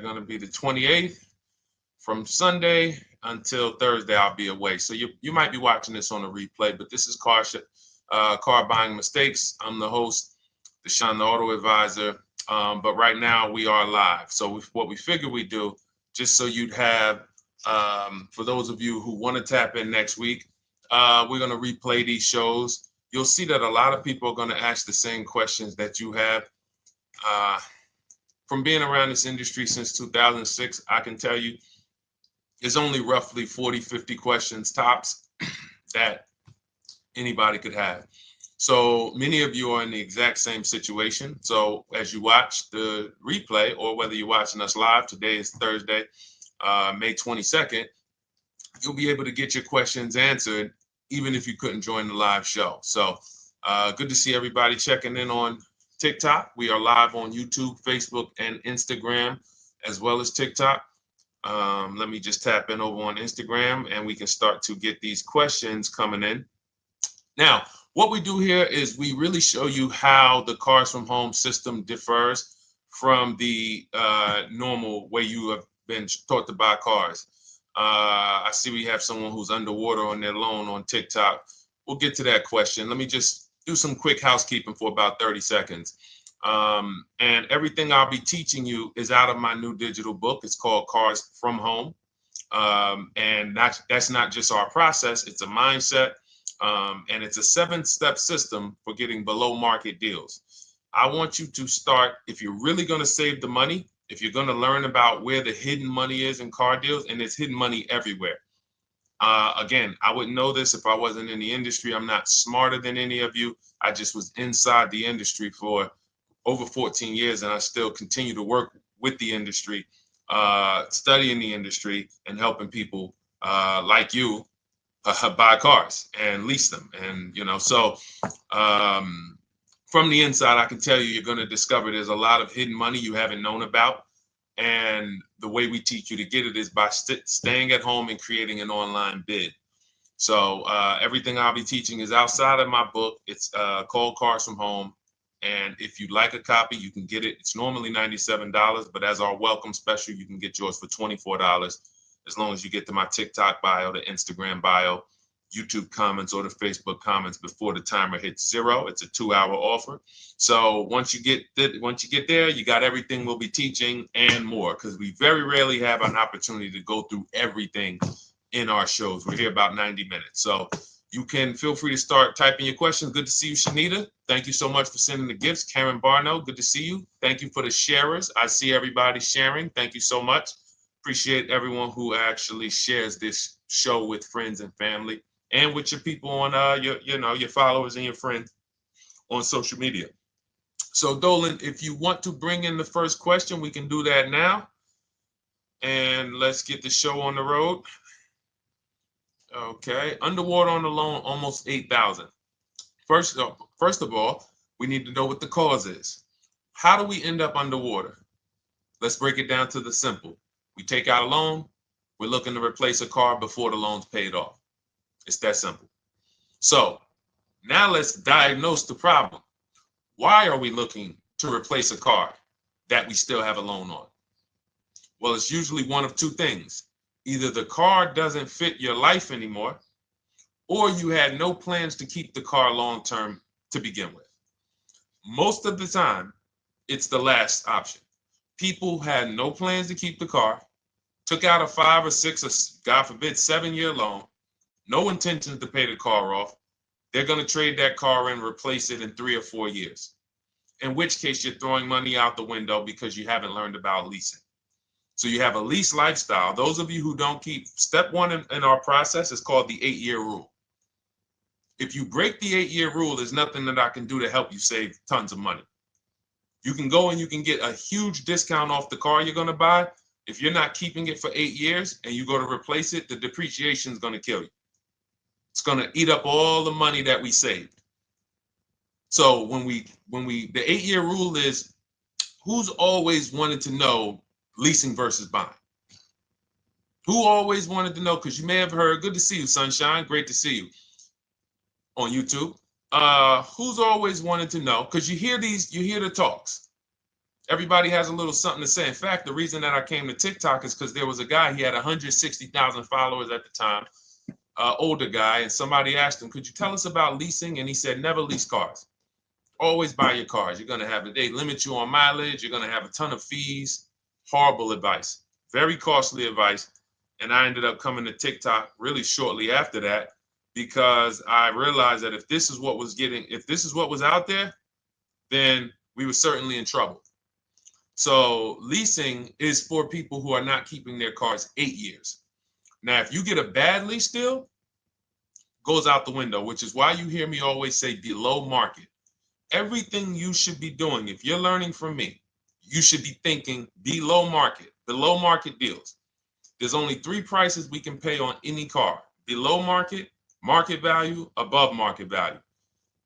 going to be the 28th. From Sunday until Thursday, I'll be away. So you might be watching this on a replay, but this is Car Buying Mistakes. I'm the host, Deshone the Auto Advisor. But right now we are live. So what we figured we'd do, just so you'd have, for those of you who want to tap in next week, we're going to replay these shows. You'll see that a lot of people are going to ask the same questions that you have. From being around this industry since 2006, I can tell you, there's only roughly 40, 50 questions tops that anybody could have. So many of you are in the exact same situation. So as you watch the replay, or whether you're watching us live, today is Thursday, May 22nd, you'll be able to get your questions answered, even if you couldn't join the live show. So good to see everybody checking in on TikTok. We are live on YouTube, Facebook, and Instagram, as well as TikTok. Let me just tap in over on Instagram and we can start to get these questions coming in. Now, what we do here is we really show you how the Cars from Home system differs from the normal way you have been taught to buy cars. I see we have someone who's underwater on their loan on TikTok. We'll get to that question. Let me just do some quick housekeeping for about 30 seconds. And everything I'll be teaching you is out of my new digital book. It's called Cars from Home. And that's not just our process, it's a mindset. And it's a 7-step system for getting below market deals. I want you to start, if you're really going to save the money, if you're going to learn about where the hidden money is in car deals, and there's hidden money everywhere. Again, I wouldn't know this if I wasn't in the industry. I'm not smarter than any of you. I just was inside the industry for over 14 years, and I still continue to work with the industry, studying the industry and helping people like you buy cars and lease them. And, so from the inside, I can tell you, you're going to discover there's a lot of hidden money you haven't known about. And the way we teach you to get it is by staying at home and creating an online bid. So everything I'll be teaching is outside of my book. It's called Cars from Home. And if you'd like a copy, you can get it. It's normally $97, but as our welcome special, you can get yours for $24, as long as you get to my TikTok bio, the Instagram bio, YouTube comments, or the Facebook comments before the timer hits 0. It's a 2-hour offer. So once you get there, you got everything we'll be teaching and more, because we very rarely have an opportunity to go through everything in our shows. We're here about 90 minutes. So you can feel free to start typing your questions. Good to see you, Shanita. Thank you so much for sending the gifts. Karen Barno, good to see you. Thank you for the sharers. I see everybody sharing. Thank you so much. Appreciate everyone who actually shares this show with friends and family, and with your people on your followers and your friends on social media. So Dolan, if you want to bring in the first question, we can do that now. And let's get the show on the road. Okay, underwater on the loan, almost 8,000. First of all, we need to know what the cause is. How do we end up underwater? Let's break it down to the simple. We take out a loan, we're looking to replace a car before the loan's paid off. It's that simple. So now let's diagnose the problem. Why are we looking to replace a car that we still have a loan on? Well, it's usually one of two things. Either the car doesn't fit your life anymore, or you had no plans to keep the car long-term to begin with. Most of the time, it's the last option. People had no plans to keep the car, took out a 5 or 6 or God forbid 7-year loan, no intentions to pay the car off. They're going to trade that car in, replace it in 3 or 4 years. In which case you're throwing money out the window because you haven't learned about leasing. So you have a lease lifestyle. Those of you who don't keep, step 1 in our process is called the 8-year rule. If you break the 8-year rule, there's nothing that I can do to help you save tons of money. You can go and you can get a huge discount off the car you're going to buy. If you're not keeping it for 8 years and you go to replace it, the depreciation is going to kill you. It's going to eat up all the money that we saved. So the 8-year rule is, who's always wanted to know leasing versus buying? Who always wanted to know? Because you may have heard, good to see you, Sunshine. Great to see you on YouTube. Who's always wanted to know? Because you hear the talks. Everybody has a little something to say. In fact, the reason that I came to TikTok is because there was a guy, he had 160,000 followers at the time, older guy, and somebody asked him, could you tell us about leasing? And he said, never lease cars. Always buy your cars. You're going to have they limit you on mileage. You're going to have a ton of fees. Horrible advice. Very costly advice. And I ended up coming to TikTok really shortly after that because I realized that if this is what was out there, then we were certainly in trouble. So leasing is for people who are not keeping their cars 8 years. Now, if you get a bad lease deal, goes out the window, which is why you hear me always say below market. Everything you should be doing, if you're learning from me, you should be thinking below market deals. There's only 3 prices we can pay on any car: below market, market value, above market value.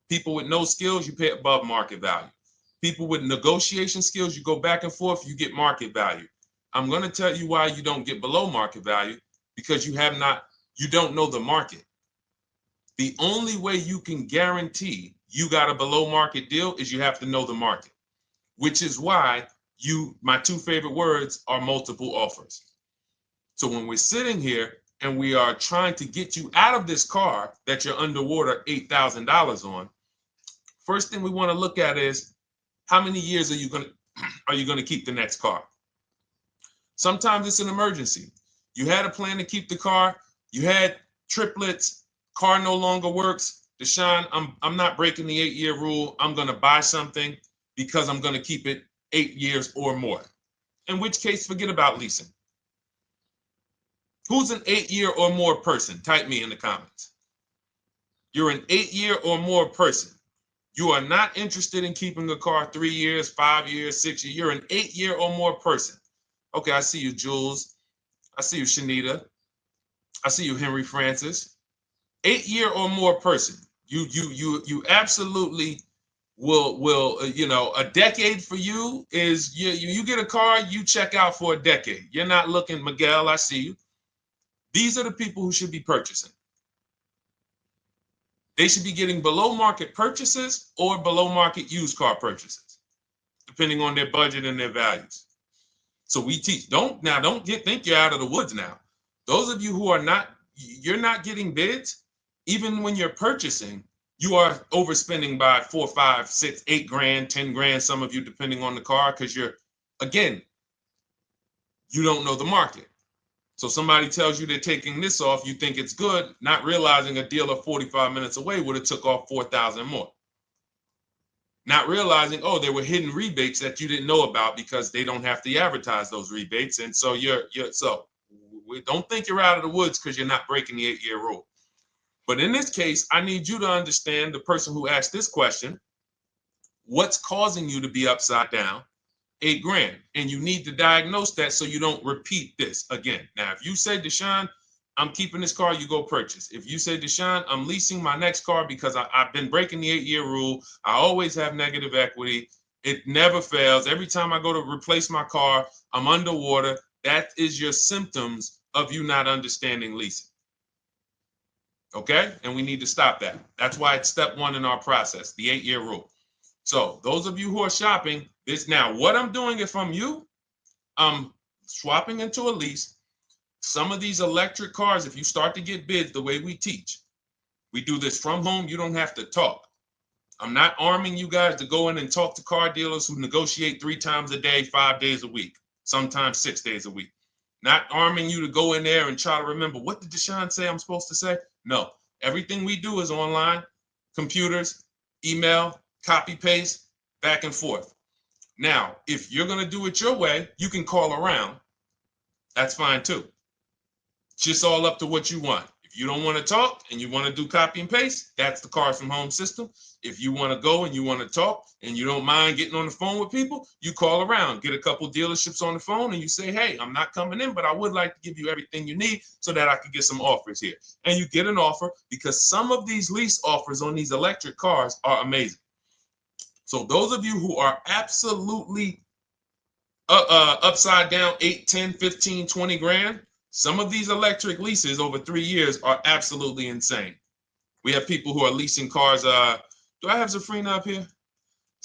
People with no skills, you pay above market value. People with negotiation skills, you go back and forth, you get market value. I'm going to tell you why you don't get below market value, because you don't know the market. The only way you can guarantee you got a below market deal is you have to know the market, which is why my 2 favorite words are multiple offers. So when we're sitting here and we are trying to get you out of this car that you're underwater $8,000 on, first thing we want to look at is how many years are you going to keep the next car? Sometimes it's an emergency. You had a plan to keep the car, you had triplets, car no longer works. Deshone, I'm not breaking the 8-year rule. I'm going to buy something because I'm going to keep it 8 years or more. In which case, forget about leasing. Who's an 8-year or more person? Type me in the comments. You're an 8-year or more person. You are not interested in keeping a car 3 years, 5 years, 6 years. You're an 8-year or more person. Okay, I see you, Jules. I see you, Shanita. I see you, Henry Francis. 8-year or more person. You absolutely will a decade for you is you get a car, you check out for a decade. You're not looking, Miguel, I see you. These are the people who should be purchasing. They should be getting below market purchases or below market used car purchases, depending on their budget and their values. So we teach, think you're out of the woods now. Those of you who you're not getting bids, even when you're purchasing, you are overspending by 4, 5, 6, 8 grand, 10 grand, some of you, depending on the car, because you don't know the market. So somebody tells you they're taking this off, you think it's good, not realizing a dealer 45 minutes away would have took off 4,000 more. Not realizing, there were hidden rebates that you didn't know about because they don't have to advertise those rebates. And so we don't think you're out of the woods because you're not breaking the 8-year rule. But in this case, I need you to understand, the person who asked this question, what's causing you to be upside down 8 grand? And you need to diagnose that so you don't repeat this again. Now, if you say, Deshone, I'm keeping this car, you go purchase. If you say, Deshone, I'm leasing my next car because I've been breaking the 8-year rule, I always have negative equity, it never fails. Every time I go to replace my car, I'm underwater. That is your symptoms of you not understanding leasing. Okay? And we need to stop that. That's why it's step 1 in our process, the 8-year rule. So those of you who are shopping this now, what I'm doing, if I'm you, I'm swapping into a lease. Some of these electric cars, if you start to get bids the way we teach, we do this from home, you don't have to talk. I'm not arming you guys to go in and talk to car dealers who negotiate 3 times a day, 5 days a week, sometimes 6 days a week. Not arming you to go in there and try to remember, what did Deshone say I'm supposed to say? No, everything we do is online, computers, email, copy, paste, back and forth. Now, if you're going to do it your way, you can call around. That's fine too. It's just all up to what you want. If you don't want to talk and you want to do copy and paste, that's the Cars from Home system. If you want to go and you want to talk and you don't mind getting on the phone with people, you call around, get a couple dealerships on the phone, and you say, hey, I'm not coming in, but I would like to give you everything you need so that I can get some offers here. And you get an offer, because some of these lease offers on these electric cars are amazing. So those of you who are absolutely upside down 8, 10, 15, 20 grand, some of these electric leases over 3 years are absolutely insane. We have people who are leasing cars. Do I have Zafrina up here?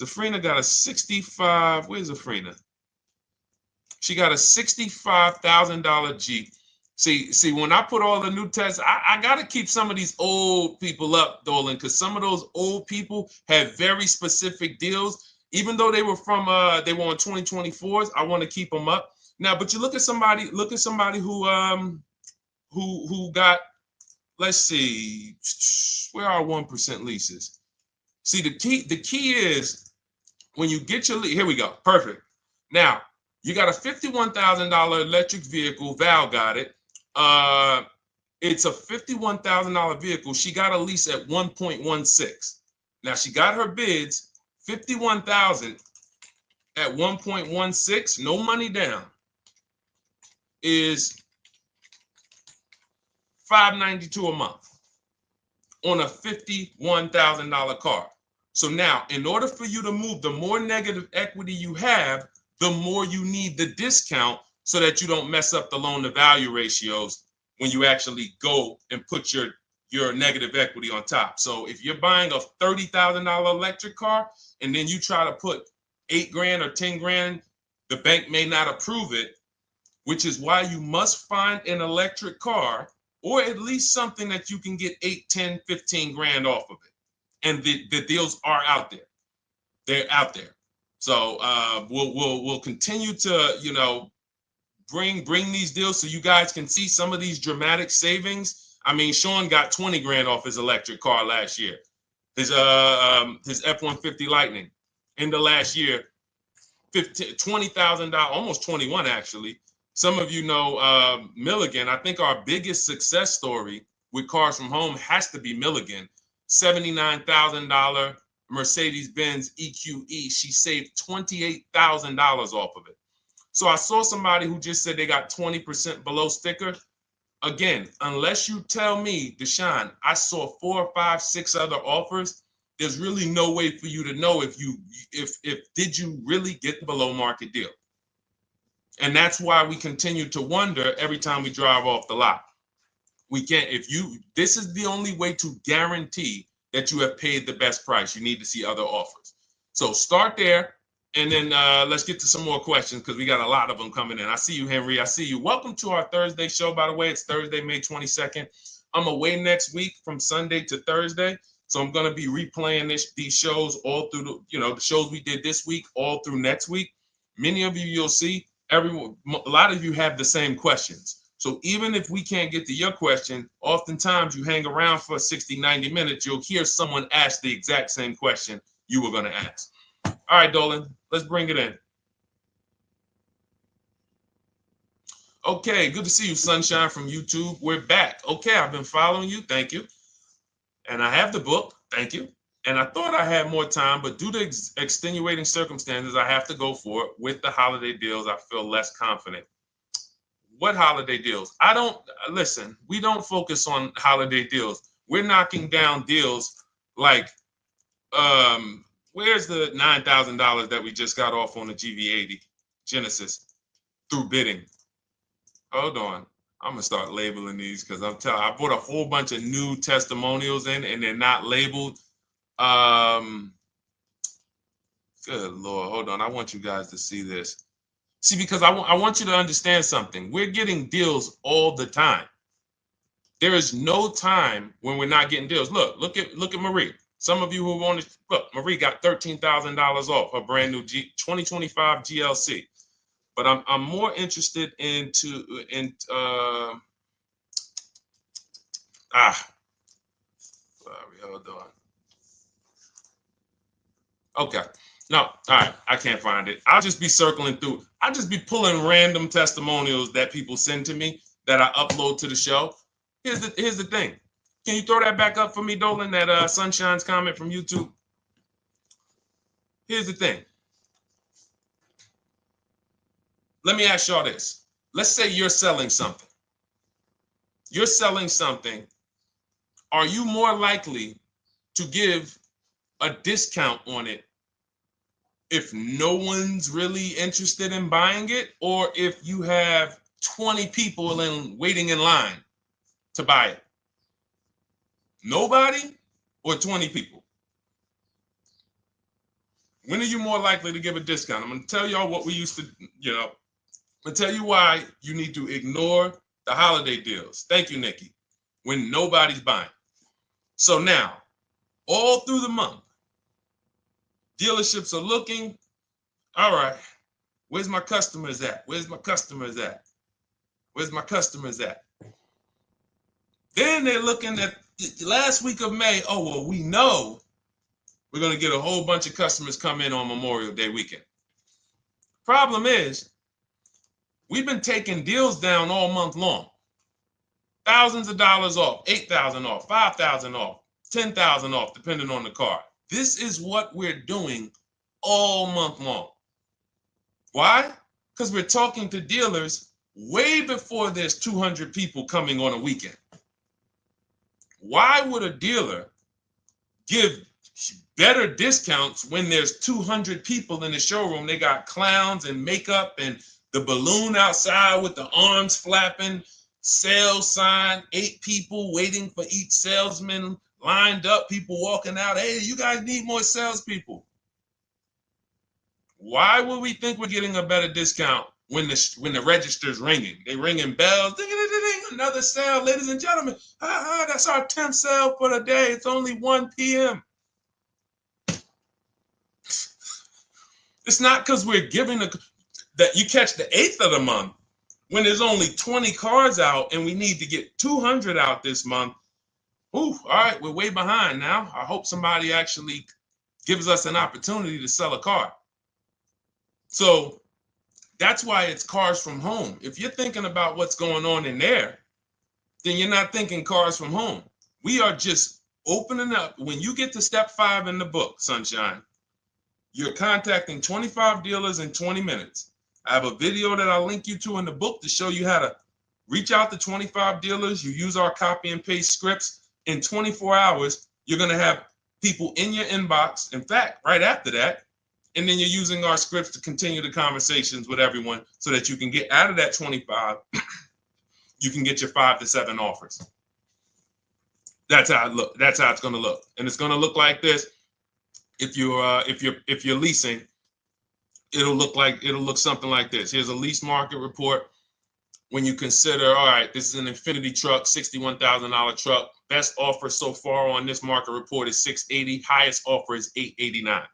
Zafrina got a 65. Where's Zafrina? She got a $65,000 Jeep. See, when I put all the new tests, I got to keep some of these old people up, Dolan, because some of those old people have very specific deals. Even though they were on 2024s, I want to keep them up. Now, but you look at somebody who got, let's see, where are 1% leases? See, the key is when you get your lease, here we go, perfect. Now, you got a $51,000 electric vehicle, Val got it. It's a $51,000 vehicle. She got a lease at 1.16. Now she got her bids, 51,000 at 1.16, no money down, is $592 a month on a $51,000 car. So now, in order for you to move, the more negative equity you have, the more you need the discount so that you don't mess up the loan to value ratios when you actually go and put your negative equity on top. So if you're buying a $30,000 electric car and then you try to put $8,000 or $10,000, the bank may not approve it, which is why you must find an electric car or at least something that you can get 8, 10, 15 grand off of it. And the deals are out there. They're out there. So we'll continue to, bring these deals so you guys can see some of these dramatic savings. I mean, Sean got 20 grand off his electric car last year. His F-150 Lightning in the last year, $20,000, almost 21 actually. Some of you know Milligan. I think our biggest success story with Cars from Home has to be Milligan. $79,000 Mercedes-Benz EQE. She saved $28,000 off of it. So I saw somebody who just said they got 20% below sticker. Again, unless you tell me, Deshone, I saw 4, 5, 6 other offers, there's really no way for you to know if did you really get the below market deal. And that's why we continue to wonder every time we drive off the lot. We can't, this is the only way to guarantee that you have paid the best price. You need to see other offers. So start there. And then let's get to some more questions because we got a lot of them coming in. I see you, Henry. I see you. Welcome to our Thursday show, by the way. It's Thursday, May 22nd. I'm away next week from Sunday to Thursday. So I'm going to be replaying these shows all through, the shows we did this week, all through next week. Many of you, you'll see, a lot of you have the same questions. So even if we can't get to your question, oftentimes you hang around for 60, 90 minutes, you'll hear someone ask the exact same question you were going to ask. All right, Dolan, let's bring it in. Okay, good to see you, Sunshine from YouTube. We're back. Okay, I've been following you. Thank you. And I have the book. Thank you. And I thought I had more time, but due to extenuating circumstances, I have to go for it. With the holiday deals, I feel less confident. What holiday deals? Listen, we don't focus on holiday deals. We're knocking down deals like, where's the $9,000 that we just got off on the GV80 Genesis through bidding? Hold on. I'm going to start labeling these because I bought a whole bunch of new testimonials in and they're not labeled. Good Lord. Hold on. I want you guys to see this. See, because I want you to understand something. We're getting deals all the time. There is no time when we're not getting deals. Look at Marie. Some of you who want to look, Marie got $13,000 off her brand new 2025 GLC. But I'm more interested sorry, hold on. Okay. No, all right, I can't find it. I'll just be circling through. I'll just be pulling random testimonials that people send to me that I upload to the show. Here's the thing. Can you throw that back up for me, Dolan, that Sunshine's comment from YouTube? Here's the thing. Let me ask y'all this. Let's say you're selling something. You're selling something. Are you more likely to give a discount on it if no one's really interested in buying it, or if you have 20 people waiting in line to buy it? Nobody or 20 people? When are you more likely to give a discount? I'm going to tell y'all what we used to, I'm going to tell you why you need to ignore the holiday deals. Thank you, Nikki. When nobody's buying. So now, all through the month, dealerships are looking, all right, where's my customers at? Where's my customers at? Where's my customers at? Then they're looking at the last week of May. Oh, well, we know we're going to get a whole bunch of customers come in on Memorial Day weekend. Problem is, we've been taking deals down all month long. Thousands of dollars off, 8,000 off, 5,000 off, 10,000 off, depending on the car. This is what we're doing all month long. Why? Because we're talking to dealers way before there's 200 people coming on a weekend. Why would a dealer give better discounts when there's 200 people in the showroom? They got clowns and makeup and the balloon outside with the arms flapping, sales sign, 8 people waiting for each salesman lined up, people walking out. Hey, you guys need more salespeople. Why would we think we're getting a better discount when the register's ringing? They ringing bells, ding, ding, ding, ding, another sale, ladies and gentlemen. That's our 10th sale for the day. It's only 1 p.m. It's not because we're giving that you catch the 8th of the month when there's only 20 cars out and we need to get 200 out this month. Ooh, all right, we're way behind now. I hope somebody actually gives us an opportunity to sell a car. So that's why it's cars from home. If you're thinking about what's going on in there, then you're not thinking cars from home. We are just opening up. When you get to step 5 in the book, Sunshine, you're contacting 25 dealers in 20 minutes. I have a video that I'll link you to in the book to show you how to reach out to 25 dealers. You use our copy and paste scripts. In 24 hours, you're going to have people in your inbox. In fact, right after that, and then you're using our scripts to continue the conversations with everyone so that you can get out of that 25, you can get your 5 to 7 offers. That's how it look. That's how it's going to look. And it's going to look like this. If you're leasing, it'll look something like this. Here's a lease market report. When you consider, all right, this is an Infinity truck, $61,000 truck. Best offer so far on this market report is $680. Highest offer is $889.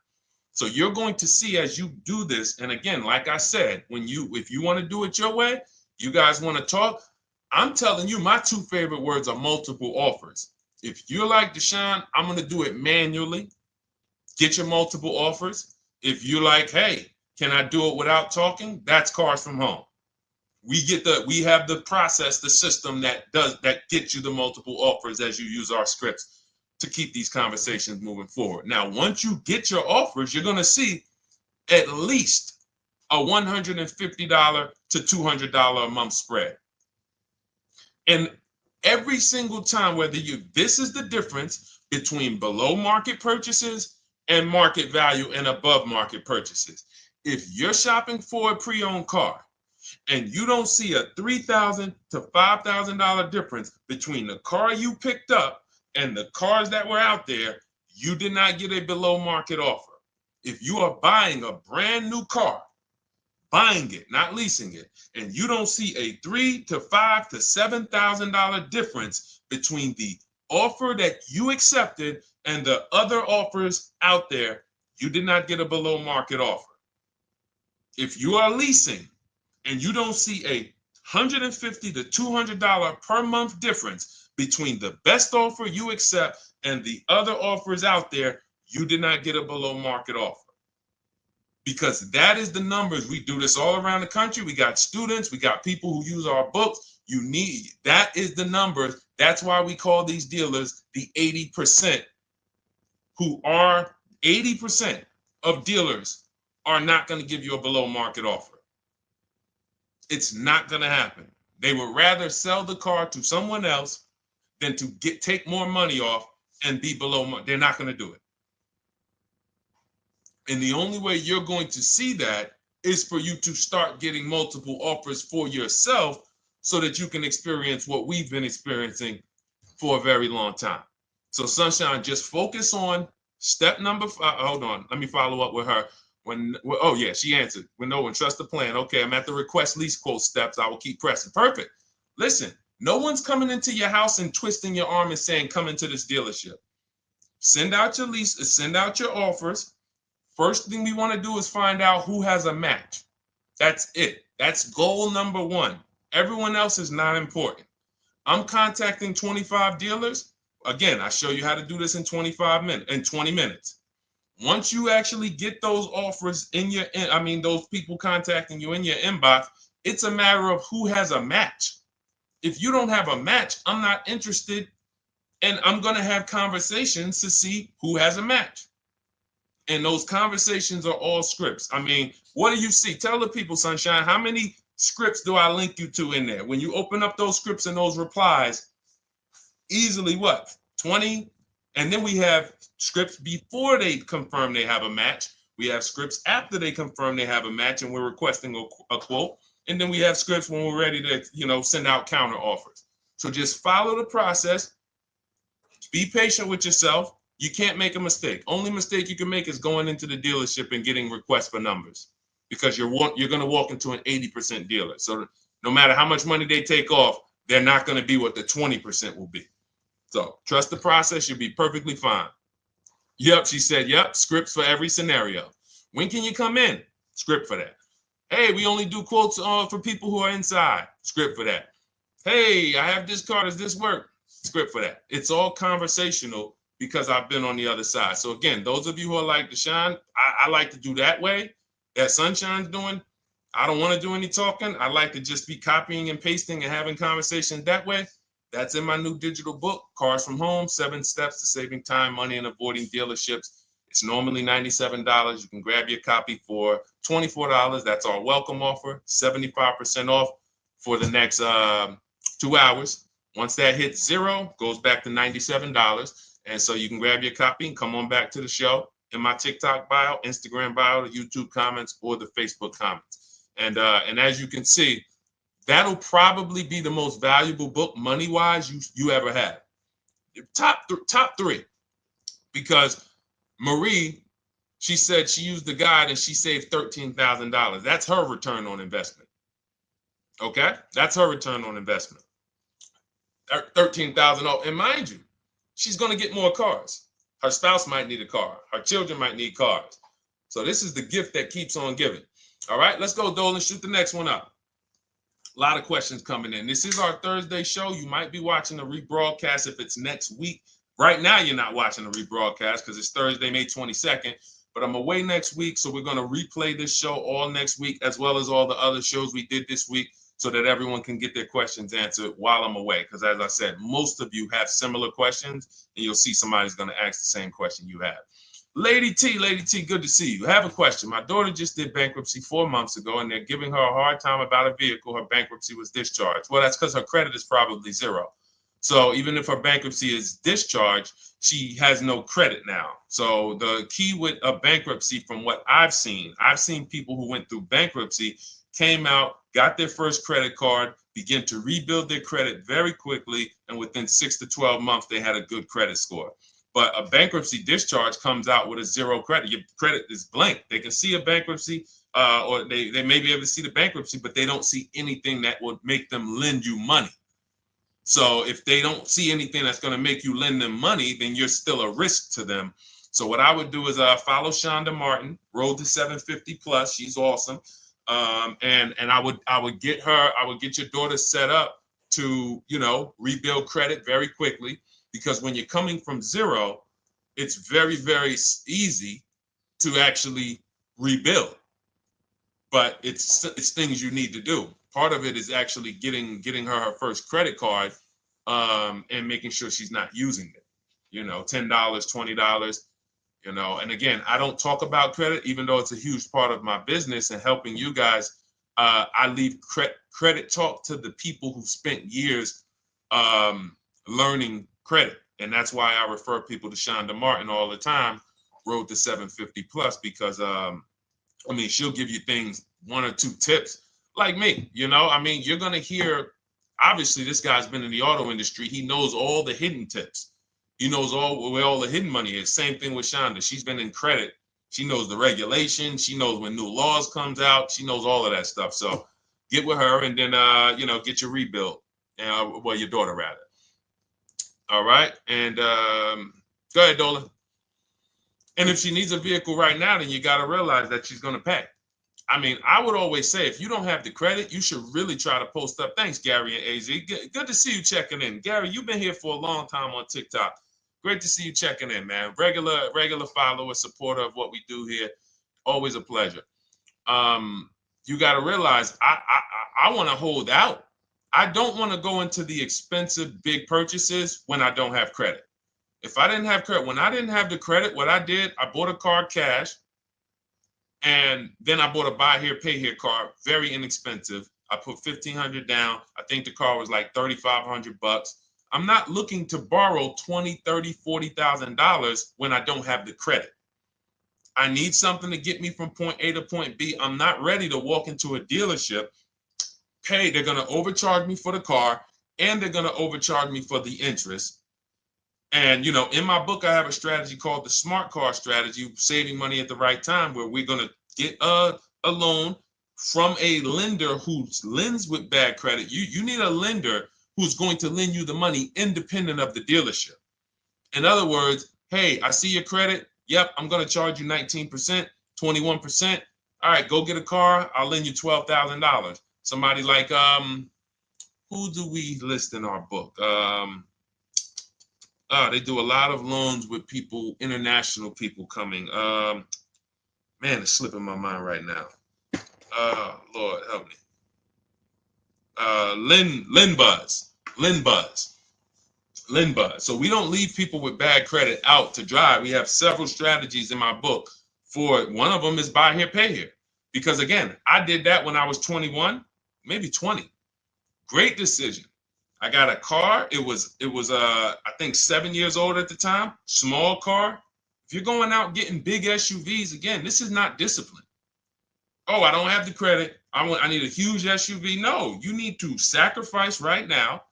So you're going to see as you do this, and again, like I said, if you want to do it your way, you guys want to talk, I'm telling you, my 2 favorite words are multiple offers. If you're like Deshone, I'm going to do it manually. Get your multiple offers. If you're like, hey, can I do it without talking? That's cars from home. We have the process, the system that gets you the multiple offers as you use our scripts to keep these conversations moving forward. Now, once you get your offers, you're going to see at least a $150 to $200 a month spread. And every single time, this is the difference between below market purchases and market value and above market purchases. If you're shopping for a pre-owned car and you don't see a $3,000 to $5,000 difference between the car you picked up and the cars that were out there, you did not get a below market offer. If you are buying a brand new car, buying it, not leasing it, and you don't see a $3,000 to $5,000 to $7,000 difference between the offer that you accepted and the other offers out there, you did not get a below market offer. If you are leasing and you don't see a $150 to $200 per month difference between the best offer you accept and the other offers out there, you did not get a below market offer. Because that is the numbers. We do this all around the country. We got students, we got people who use our books. That is the numbers. That's why we call these dealers the 80%, who are 80% of dealers are not going to give you a below market offer. It's not going to happen. They would rather sell the car to someone else than to take more money off and be below market. They're not going to do it. And the only way you're going to see that is for you to start getting multiple offers for yourself so that you can experience what we've been experiencing for a very long time. So Sunshine, just focus on Step number 5. Hold on. Let me follow up with her. Oh yeah, she answered. When trust the plan. Okay, I'm at the request lease quote steps. I will keep pressing. Perfect. Listen, no one's coming into your house and twisting your arm and saying, come into this dealership. Send out your lease, send out your offers. First thing we want to do is find out who has a match. That's it. That's goal number 1. Everyone else is not important. I'm contacting 25 dealers. Again, I show you how to do this in 20 minutes. Once you actually get those offers those people contacting you in your inbox, it's a matter of who has a match. If you don't have a match, I'm not interested, and I'm going to have conversations to see who has a match. And those conversations are all scripts. I mean, what do you see? Tell the people, Sunshine, how many scripts do I link you to in there? When you open up those scripts and those replies, easily what? 20? And then we have scripts before they confirm they have a match. We have scripts after they confirm they have a match and we're requesting a quote. And then we have scripts when we're ready to, send out counter offers. So just follow the process. Be patient with yourself. You can't make a mistake. Only mistake you can make is going into the dealership and getting requests for numbers, because you're going to walk into an 80% dealer. So no matter how much money they take off, they're not going to be what the 20% will be. So trust the process. You'll be perfectly fine. Yep, she said, yep, scripts for every scenario. When can you come in? Script for that. Hey, we only do quotes for people who are inside. Script for that. Hey, I have this car. Does this work? Script for that. It's all conversational because I've been on the other side. So again, those of you who are like Deshone, I like to do that way, that Sunshine's doing. I don't want to do any talking. I like to just be copying and pasting and having conversations that way. That's in my new digital book, Cars from Home, 7 Steps to Saving Time, Money, and Avoiding Dealerships. It's normally $97. You can grab your copy for $24. That's our welcome offer, 75% off for the next 2 hours. Once that hits 0, goes back to $97. And so you can grab your copy and come on back to the show in my TikTok bio, Instagram bio, the YouTube comments, or the Facebook comments. And as you can see, that'll probably be the most valuable book money-wise you ever had. Top 3. Because Marie, she said she used the guide and she saved $13,000. That's her return on investment. Okay? That's her return on investment. $13,000. And mind you, she's going to get more cars. Her spouse might need a car. Her children might need cars. So this is the gift that keeps on giving. All right, let's go, Dolan. Shoot the next one up. A lot of questions coming in. This is our Thursday show. You might be watching the rebroadcast if it's next week. Right now, you're not watching the rebroadcast because it's Thursday, May 22nd. But I'm away next week, so we're going to replay this show all next week, as well as all the other shows we did this week, so that everyone can get their questions answered while I'm away. Because as I said, most of you have similar questions, and you'll see somebody's going to ask the same question you have. Lady T, good to see you. I have a question. My daughter just did bankruptcy 4 months ago, and they're giving her a hard time about a vehicle. Her bankruptcy was discharged. Well, that's because her credit is probably 0. So even if her bankruptcy is discharged, she has no credit now. So the key with a bankruptcy, from what I've seen people who went through bankruptcy, came out, got their first credit card, began to rebuild their credit very quickly, and within 6 to 12 months, they had a good credit score. But a bankruptcy discharge comes out with a 0 credit. Your credit is blank. They can see a bankruptcy, or they may be able to see the bankruptcy, but they don't see anything that would make them lend you money. So if they don't see anything that's going to make you lend them money, then you're still a risk to them. So what I would do is follow Shonda Martin, Road to 750 Plus. She's awesome. And I would get your daughter set up to, rebuild credit very quickly, because when you're coming from 0, it's very, very easy to actually rebuild. But it's things you need to do. Part of it is actually getting her first credit card, and making sure she's not using it. $10, $20. And again, I don't talk about credit, even though it's a huge part of my business and helping you guys. I leave credit talk to the people who spent years learning credit. And that's why I refer people to Shonda Martin all the time, Road to 750 Plus, because she'll give you things, 1 or 2 tips, like me. You're going to hear, obviously, this guy's been in the auto industry. He knows all the hidden tips, He knows where all the hidden money is. Same thing with Shonda. She's been in credit. She knows the regulation. She knows when new laws comes out. She knows all of that stuff. So get with her and then, get your rebuild. Well, your daughter rather. All right. And go ahead, Dolan. And if she needs a vehicle right now, then you got to realize that she's going to pay. I mean, I would always say if you don't have the credit, you should really try to post up. Thanks, Gary and AZ. Good to see you checking in. Gary, you've been here for a long time on TikTok. Great to see you checking in, man. Regular follower, supporter of what we do here. Always a pleasure. You got to realize I want to hold out. I don't want to go into the expensive big purchases when I don't have credit. If I didn't have credit, when I didn't have the credit, what I did, I bought a car cash, and then I bought a buy here, pay here card, very inexpensive. I put $1,500 down. I think the car was like $3,500. I'm not looking to borrow $20,000, $30,000, $40,000 when I don't have the credit. I need something to get me from point A to point B. I'm not ready to walk into a dealership, pay. They're going to overcharge me for the car, and they're going to overcharge me for the interest. And, in my book, I have a strategy called the smart car strategy, saving money at the right time, where we're going to get a loan from a lender who lends with bad credit. You need a lender who's going to lend you the money independent of the dealership. In other words, hey, I see your credit. Yep, I'm going to charge you 19%, 21%. All right, go get a car. I'll lend you $12,000. Somebody like, who do we list in our book? They do a lot of loans with people, international people coming. Man, it's slipping my mind right now. Lord help me. Linbuzz. So we don't leave people with bad credit out to dry. We have several strategies in my book for it. One of them is buy here, pay here. Because again, I did that when I was 21, maybe 20. Great decision. I got a car. It was I think 7 years old at the time. Small car. If you're going out getting big SUVs, again, this is not discipline. Oh, I don't have the credit. I need a huge SUV. No, you need to sacrifice right now,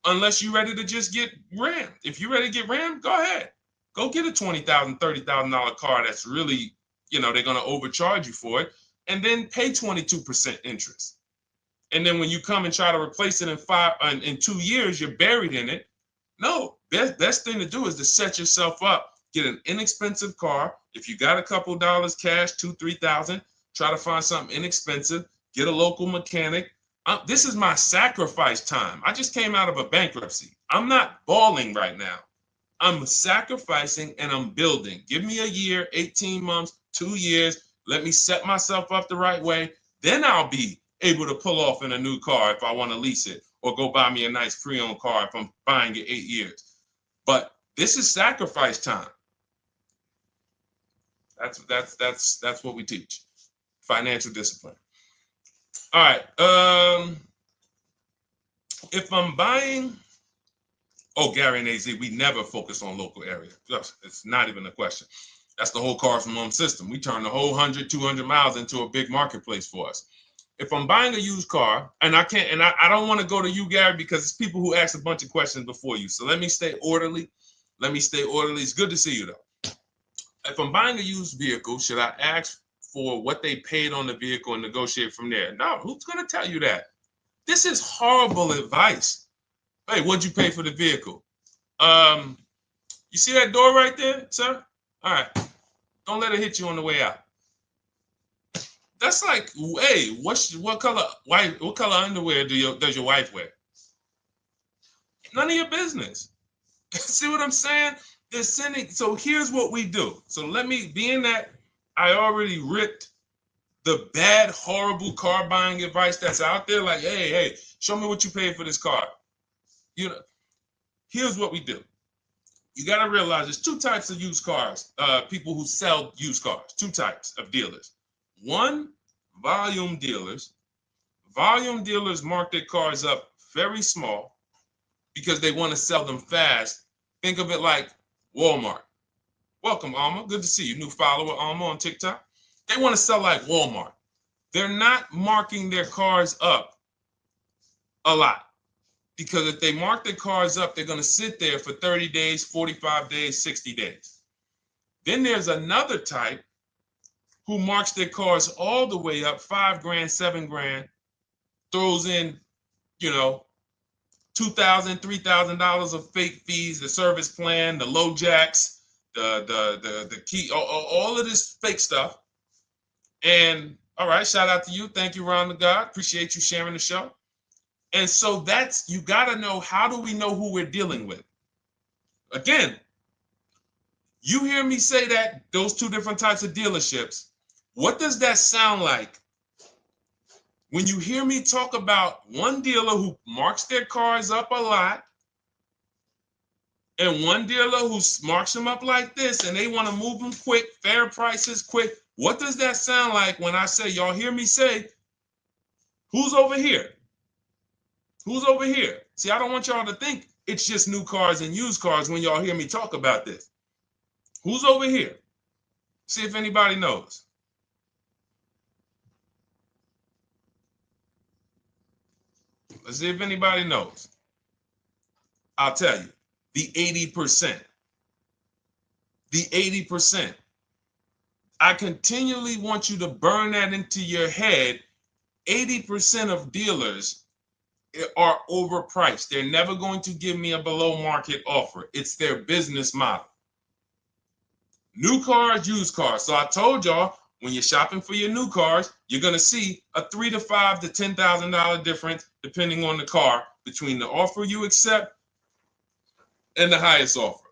unless you're ready to just get rammed. If you're ready to get rammed, go ahead. Go get a $20,000, $30,000 car that's really, they're going to overcharge you for it, and then pay 22% interest. And then when you come and try to replace it in 2 years, you're buried in it. No, best thing to do is to set yourself up. Get an inexpensive car. If you got a couple dollars cash, $2,000, $3,000, try to find something inexpensive. Get a local mechanic. This is my sacrifice time. I just came out of a bankruptcy. I'm not balling right now. I'm sacrificing and I'm building. Give me a year, 18 months, 2 years. Let me set myself up the right way. Then I'll be able to pull off in a new car if I want to lease it, or go buy me a nice pre-owned car if I'm buying it 8 years. But this is sacrifice time. That's what we teach. Financial discipline. All right. If I'm buying, Gary and AZ, we never focus on local area. It's not even a question. That's the whole car from home system. We turn the whole 100, 200 miles into a big marketplace for us. If I'm buying a used car, and I can't, and I don't want to go to you, Gary, because it's people who ask a bunch of questions before you. So let me stay orderly. It's good to see you, though. If I'm buying a used vehicle, should I ask for what they paid on the vehicle and negotiate from there? No, who's going to tell you that? This is horrible advice. Hey, what'd you pay for the vehicle? You see that door right there, sir? All right. Don't let it hit you on the way out. That's like, hey, what color underwear does your wife wear? None of your business. See what I'm saying? They're sending. So here's what we do. So let me, being that I already ripped the bad, horrible car buying advice that's out there, like, hey, show me what you paid for this car. Here's what we do. You got to realize there's two types of used cars, people who sell used cars, two types of dealers. One, volume dealers. Volume dealers mark their cars up very small because they want to sell them fast. Think of it like Walmart. Welcome, Alma. Good to see you. New follower, Alma, on TikTok. They want to sell like Walmart. They're not marking their cars up a lot. Because if they mark their cars up, they're going to sit there for 30 days, 45 days, 60 days. Then there's another type who marks their cars all the way up, 5 grand, 7 grand, throws in, you know, $2,000, $3,000 of fake fees, the service plan, the low jacks, the key, all of this fake stuff. And all right, shout out to you. Thank you, Ron the God. Appreciate you sharing the show. And so that's, you got to know, how do we know who we're dealing with? Again, you hear me say that, those two different types of dealerships. What does that sound like when you hear me talk about one dealer who marks their cars up a lot and one dealer who marks them up like this and they want to move them quick, fair prices, quick? What does that sound like when I say, y'all hear me say, who's over here? Who's over here? See, I don't want y'all to think it's just new cars and used cars when y'all hear me talk about this. Who's over here? See if anybody knows. Let's see if anybody knows. I'll tell you, the 80%. The 80%. I continually want you to burn that into your head. 80% of dealers are overpriced. They're never going to give me a below market offer. It's their business model. New cars, used cars. So I told y'all, when you're shopping for your new cars, you're going to see a $3,000 to $5,000 to $10,000 difference, depending on the car, between the offer you accept and the highest offer.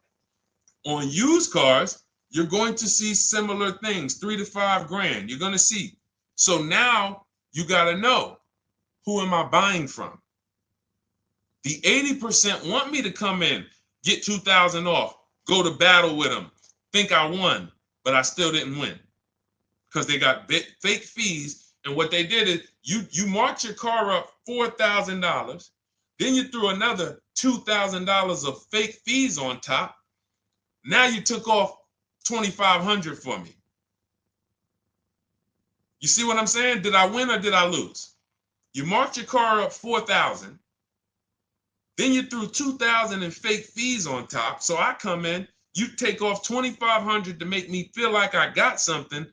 On used cars, you're going to see similar things, 3 to 5 grand. You're going to see. So now you got to know, who am I buying from? The 80% want me to come in, get 2,000 off, go to battle with them, think I won, but I still didn't win because they got fake fees. And what they did is you marked your car up $4,000, then you threw another $2,000 of fake fees on top. Now you took off $2,500 for me. You see what I'm saying? Did I win or did I lose? You marked your car up $4,000. Then you threw $2,000 in fake fees on top. So I come in, you take off $2,500 to make me feel like I got something.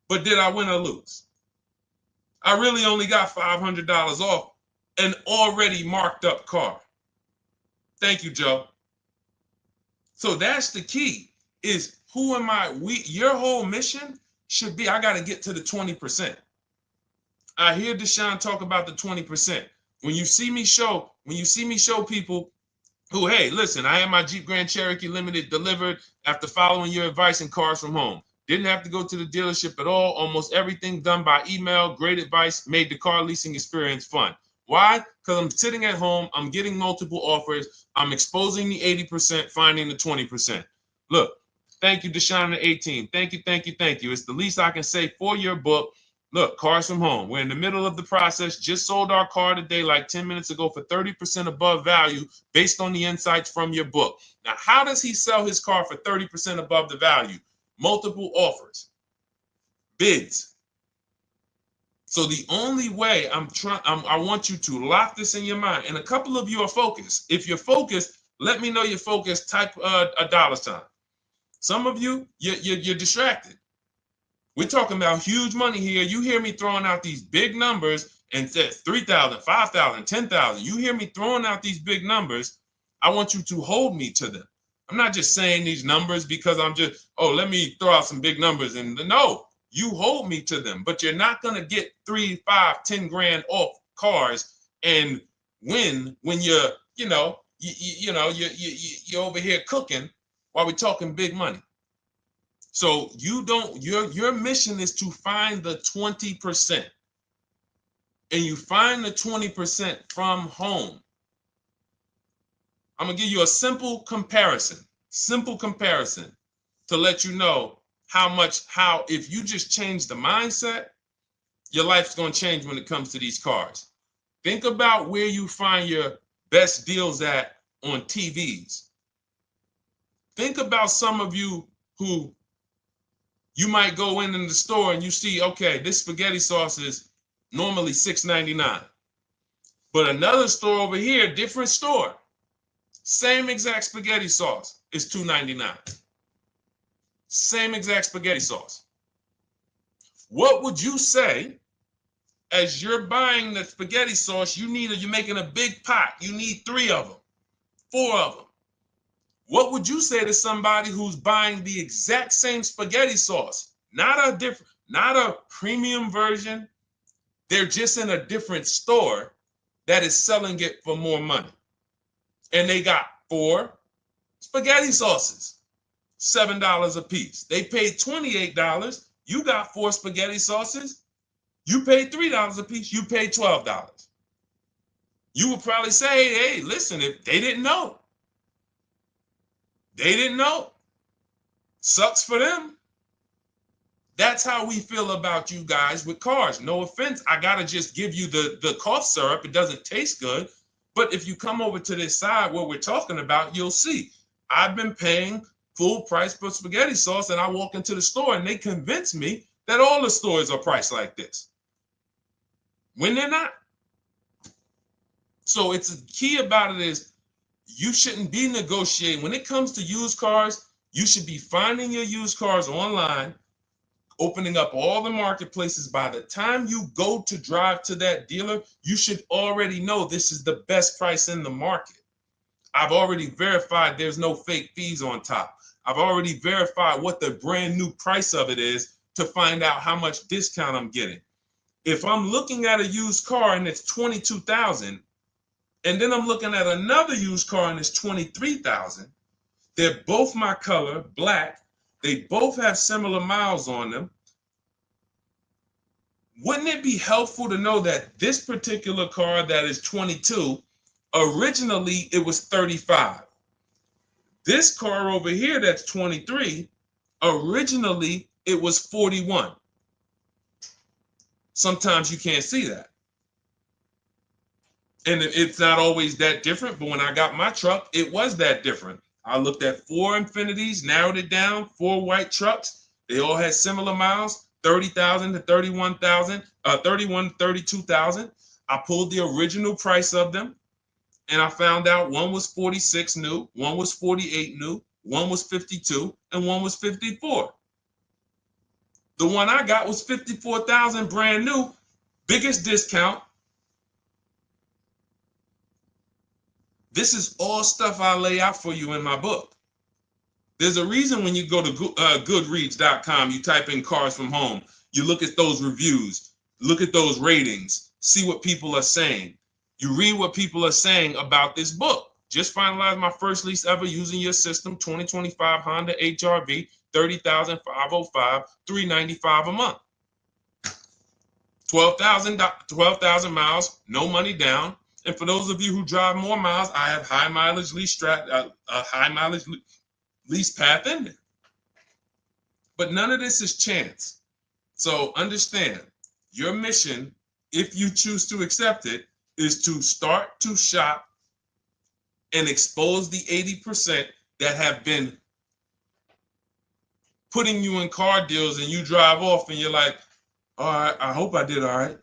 But did I win or lose? I really only got $500 off an already marked up car. Thank you, Joe. So that's the key, is who am I? Your whole mission should be, I got to get to the 20%. I hear Deshone talk about the 20%. When you see me show people who, hey, listen, I had my Jeep Grand Cherokee Limited delivered after following your advice and cars from home. Didn't have to go to the dealership at all. Almost everything done by email. Great advice. Made the car leasing experience fun. Why? Because I'm sitting at home. I'm getting multiple offers. I'm exposing the 80%, finding the 20%. Look, thank you, Deshone the 18. Thank you, thank you, thank you. It's the least I can say for your book. Look, cars from home. We're in the middle of the process. Just sold our car today, like 10 minutes ago, for 30% above value based on the insights from your book. Now, how does he sell his car for 30% above the value? Multiple offers, bids. So the only way I want you to lock this in your mind. And a couple of you are focused. If you're focused, let me know you're focused. Type a $sign. Some of you, you're distracted. We're talking about huge money here. You hear me throwing out these big numbers and said 3,000, 5,000, 10,000. You hear me throwing out these big numbers. I want you to hold me to them. I'm not just saying these numbers because I'm just, let me throw out some big numbers. And no, you hold me to them, but you're not going to get 3, 5, 10 grand off cars and win when you're over here cooking while we're talking big money. So your mission is to find the 20%. And you find the 20% from home. I'm going to give you a simple comparison to let you know how if you just change the mindset, your life's going to change when it comes to these cars. Think about where you find your best deals at on TVs. Think about some of you who you might go in the store and you see, okay, this spaghetti sauce is normally $6.99. But another store over here, different store, same exact spaghetti sauce is $2.99. Same exact spaghetti sauce. What would you say as you're buying the spaghetti sauce? You're making a big pot. You need 3 of them, 4 of them. What would you say to somebody who's buying the exact same spaghetti sauce? Not a premium version. They're just in a different store that is selling it for more money. And they got 4 spaghetti sauces, $7 a piece. They paid $28. You got 4 spaghetti sauces. You paid $3 a piece. You paid $12. You would probably say, hey, listen, if they didn't know. They didn't know. Sucks for them. That's how we feel about you guys with cars. No offense. I got to just give you the cough syrup. It doesn't taste good. But if you come over to this side where we're talking about, you'll see. I've been paying full price for spaghetti sauce, and I walk into the store and they convince me that all the stores are priced like this, when they're not. So it's the key about it is you shouldn't be negotiating. When it comes to used cars, you should be finding your used cars online, opening up all the marketplaces. By the time you go to drive to that dealer, you should already know this is the best price in the market. I've already verified there's no fake fees on top. I've already verified what the brand new price of it is to find out how much discount I'm getting. If I'm looking at a used car and it's $22,000, and then I'm looking at another used car and it's $23,000, they're both my color, black. They both have similar miles on them. Wouldn't it be helpful to know that this particular car that is 22, originally it was 35. This car over here that's 23, originally it was 41. Sometimes you can't see that. And it's not always that different, but when I got my truck, it was that different. I looked at 4 Infinities, narrowed it down, 4 white trucks. They all had similar miles, 30,000 to 31,000, 31 to 32,000. I pulled the original price of them, and I found out one was 46 new, one was 48 new, one was 52, and one was 54. The one I got was 54,000 brand new, biggest discount. This is all stuff I lay out for you in my book. There's a reason when you go to Goodreads.com, you type in cars from home, you look at those reviews, look at those ratings, see what people are saying. You read what people are saying about this book. Just finalized my first lease ever using your system, 2025 Honda HR-V, 30,505, $395 a month. 12,000 miles, no money down. And for those of you who drive more miles, I have high mileage lease lease path in there. But none of this is chance. So understand, your mission, if you choose to accept it, is to start to shop and expose the 80% that have been putting you in car deals, and you drive off and you're like, all right, I hope I did all right.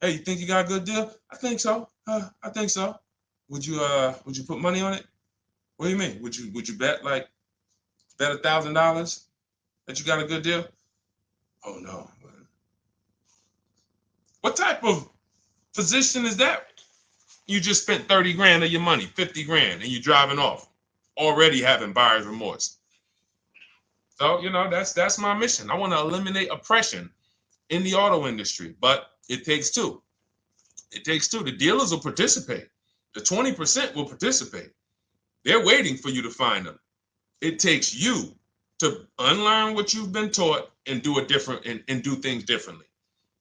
Hey, you think you got a good deal? I think so. I think so. Would you put money on it? What do you mean? Would you bet $1,000 that you got a good deal? Oh no. What type of position is that? You just spent 30 grand of your money, 50 grand, and you're driving off, already having buyer's remorse. So, that's my mission. I want to eliminate oppression in the auto industry, but it takes two. It takes two. The dealers will participate. The 20% will participate. They're waiting for you to find them. It takes you to unlearn what you've been taught and do it different and do things differently.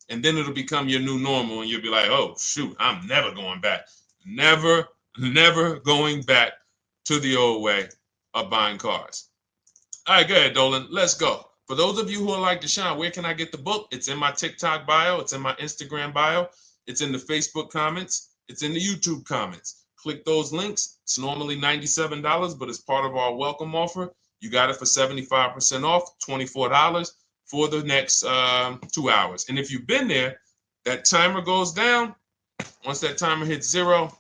And then it'll become your new normal, and you'll be like, oh, shoot, I'm never going back. Never going back to the old way of buying cars. All right, go ahead, Dolan. Let's go. For those of you who are like Deshone, where can I get the book? It's in my TikTok bio. It's in my Instagram bio. It's in the Facebook comments. It's in the YouTube comments. Click those links. It's normally $97, but it's part of our welcome offer. You got it for 75% off, $24 for the next 2 hours. And if you've been there, that timer goes down. Once that timer hits 0,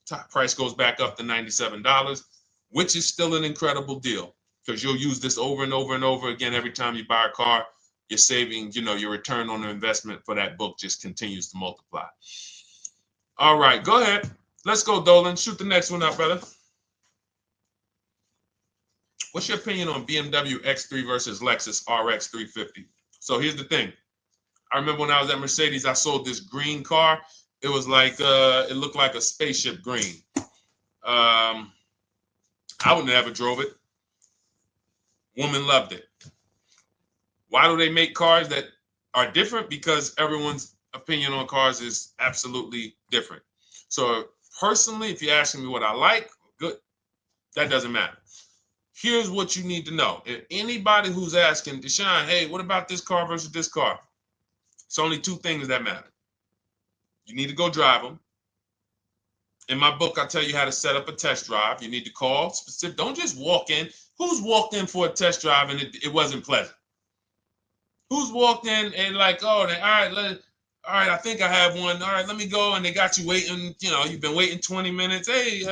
top price goes back up to $97, which is still an incredible deal because you'll use this over and over and over again every time you buy a car. You're saving, your return on the investment for that book just continues to multiply. All right, go ahead. Let's go, Dolan. Shoot the next one up, brother. What's your opinion on BMW X3 versus Lexus RX 350? So here's the thing. I remember when I was at Mercedes, I sold this green car. It was like, it looked like a spaceship green. I would never drove it. Woman loved it. Why do they make cars that are different? Because everyone's opinion on cars is absolutely different. So personally, if you're asking me what I like, good, that doesn't matter. Here's what you need to know. If anybody who's asking, Deshone, hey, what about this car versus this car? It's only two things that matter. You need to go drive them. In my book, I tell you how to set up a test drive. You need to call specific. Don't just walk in. Who's walked in for a test drive and it wasn't pleasant? Who's walked in and like, oh, all right, I think I have one. All right, let me go. And they got you waiting. You've been waiting 20 minutes. Hey,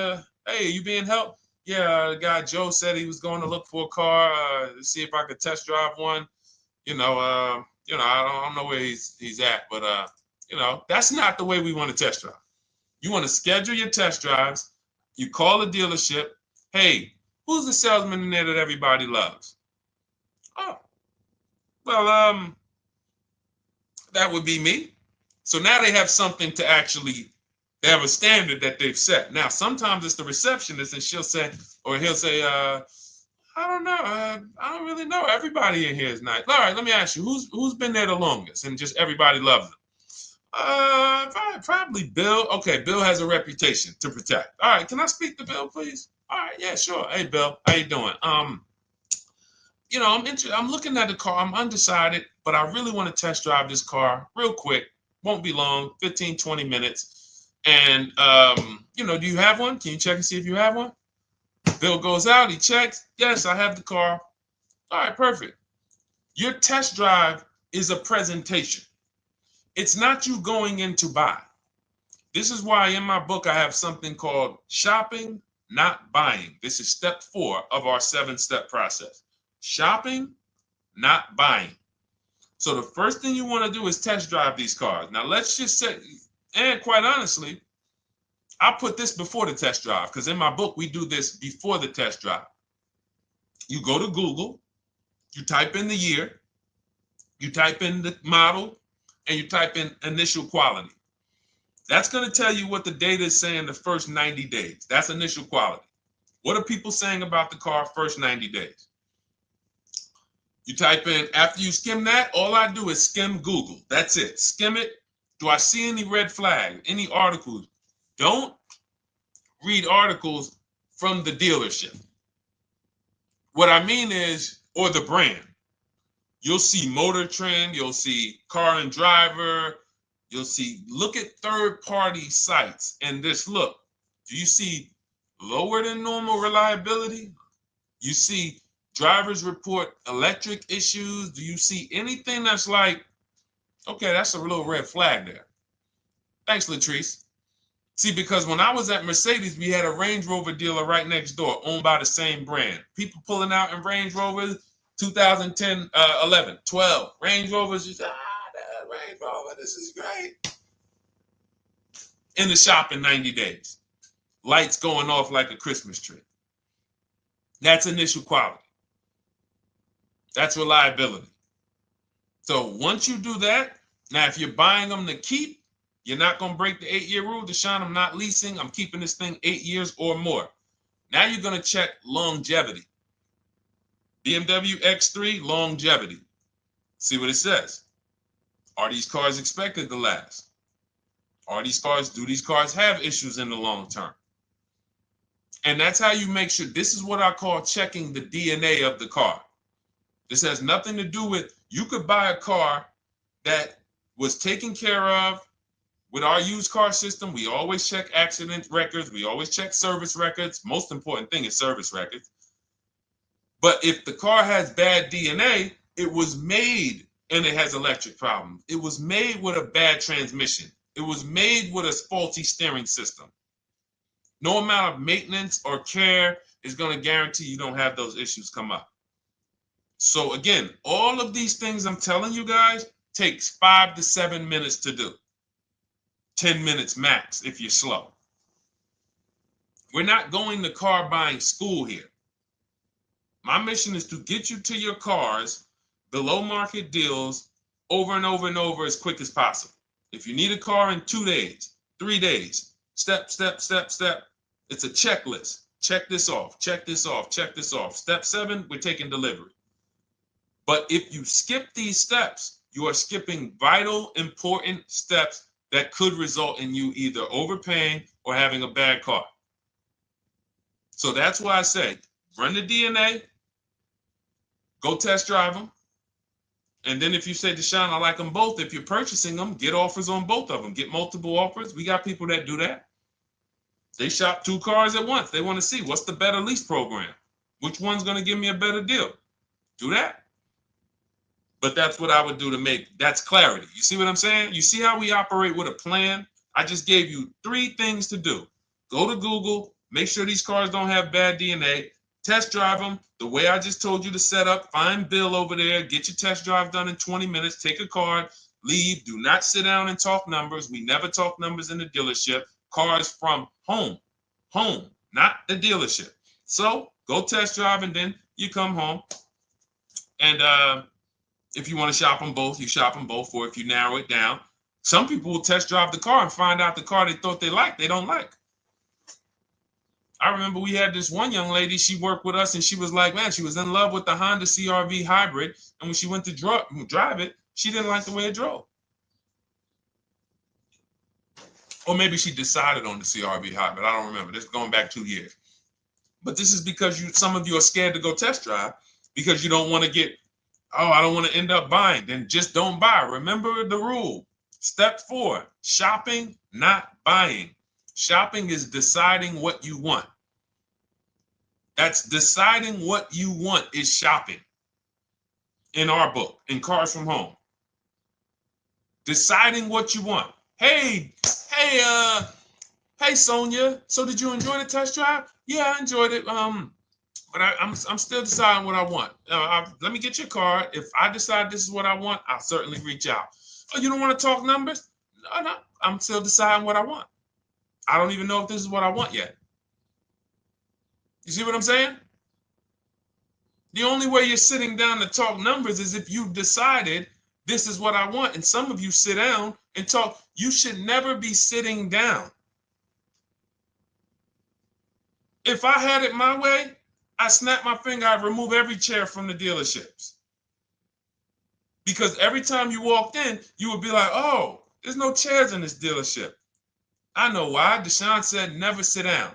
you being helped? Yeah, the guy Joe said he was going to look for a car to see if I could test drive one. I don't know where he's at, but that's not the way we want to test drive. You want to schedule your test drives. You call the dealership. Hey, who's the salesman in there that everybody loves? Oh, well, that would be me. So now they have something to actually, they have a standard that they've set. Now, sometimes it's the receptionist and he'll say, I don't know. I don't really know. Everybody in here is nice. All right, let me ask you, who's been there the longest? And just everybody loves them. Probably Bill. Okay, Bill has a reputation to protect. All right, can I speak to Bill, please? All right, yeah, sure. Hey, Bill, how you doing? I'm looking at the car. I'm undecided, but I really want to test drive this car real quick. Won't be long, 15, 20 minutes. And do you have one? Can you check and see if you have one? Bill goes out, he checks. Yes, I have the car. All right, perfect. Your test drive is a presentation. It's not you going in to buy. This is why in my book I have something called shopping, not buying. This is step 4 of our 7-step process. Shopping, not buying. So the first thing you want to do is test drive these cars. Now let's just say, and quite honestly, I put this before the test drive because in my book we do this before the test drive. You go to Google, you type in the year, you type in the model, and you type in initial quality. That's going to tell you what the data is saying the first 90 days. That's initial quality. What are people saying about the car first 90 days? You type in, after you skim that, all I do is skim Google. That's it. Skim it. Do I see any red flags, any articles? Don't read articles from the dealership. What I mean is, or the brand. You'll see Motor Trend, you'll see Car and Driver, look at third-party sites and just look. Do you see lower than normal reliability? You see drivers report electric issues? Do you see anything that's like, okay, that's a little red flag there? Thanks, Latrice. See, because when I was at Mercedes, we had a Range Rover dealer right next door owned by the same brand. People pulling out in Range Rovers, 2010, 11, 12. Range Rovers, just, that Range Rover, this is great. In the shop in 90 days. Lights going off like a Christmas tree. That's initial quality. That's reliability. So once you do that, now if you're buying them to keep, you're not going to break the 8-year rule. Deshone, I'm not leasing. I'm keeping this thing 8 years or more. Now you're going to check longevity. BMW X3, longevity. See what it says. Are these cars expected to last? Do these cars have issues in the long term? And that's how you make sure. This is what I call checking the DNA of the car. This has nothing to do with, you could buy a car that was taken care of with our used car system. We always check accident records. We always check service records. Most important thing is service records. But if the car has bad DNA, it was made and it has electric problems. It was made with a bad transmission. It was made with a faulty steering system. No amount of maintenance or care is going to guarantee you don't have those issues come up. So again, all of these things I'm telling you guys takes 5 to 7 minutes to do. 10 minutes max if you're slow. We're not going to car buying school here. My mission is to get you to your cars below market deals over and over and over as quick as possible. If you need a car in 2 days, 3 days, step, step, step, step. It's a checklist. Check this off, check this off, check this off. Step 7, we're taking delivery. But if you skip these steps, you are skipping vital, important steps that could result in you either overpaying or having a bad car. So that's why I say, run the DNA, go test drive them. And then if you say, Deshone, I like them both, if you're purchasing them, get offers on both of them. Get multiple offers. We got people that do that. They shop 2 cars at once. They want to see what's the better lease program. Which one's going to give me a better deal? Do that. But that's what I would do to make, that's clarity. You see what I'm saying? You see how we operate with a plan? I just gave you 3 things to do. Go to Google, make sure these cars don't have bad DNA, test drive them the way I just told you to set up, find Bill over there, get your test drive done in 20 minutes, take a card, leave, do not sit down and talk numbers. We never talk numbers in the dealership. Cars from home, not the dealership. So go test drive and then you come home. And if you want to shop them both, you shop them both. Or if you narrow it down, some people will test drive the car and find out the car they thought they liked, they don't like. I remember we had this one young lady, she worked with us and she was like, man, she was in love with the Honda CR-V hybrid. And when she went to drive it, she didn't like the way it drove. Or maybe she decided on the CR-V hybrid. I don't remember. This is going back 2 years. But this is because some of you are scared to go test drive because you don't want to get, oh, I don't want to end up buying. Then just don't buy. Remember the rule. Step 4, shopping, not buying. Shopping is deciding what you want. That's deciding what you want is shopping in our book, in Cars from Home. Deciding what you want. Hey, Sonia. So did you enjoy the test drive? Yeah, I enjoyed it. But I'm still deciding what I want. Let me get your card. If I decide this is what I want, I'll certainly reach out. Oh, you don't want to talk numbers? No, I'm still deciding what I want. I don't even know if this is what I want yet. You see what I'm saying? The only way you're sitting down to talk numbers is if you've decided this is what I want. And some of you sit down and talk. You should never be sitting down. If I had it my way, I snap my finger, I'd remove every chair from the dealerships. Because every time you walked in, you would be like, oh, there's no chairs in this dealership. I know why. Deshone said never sit down.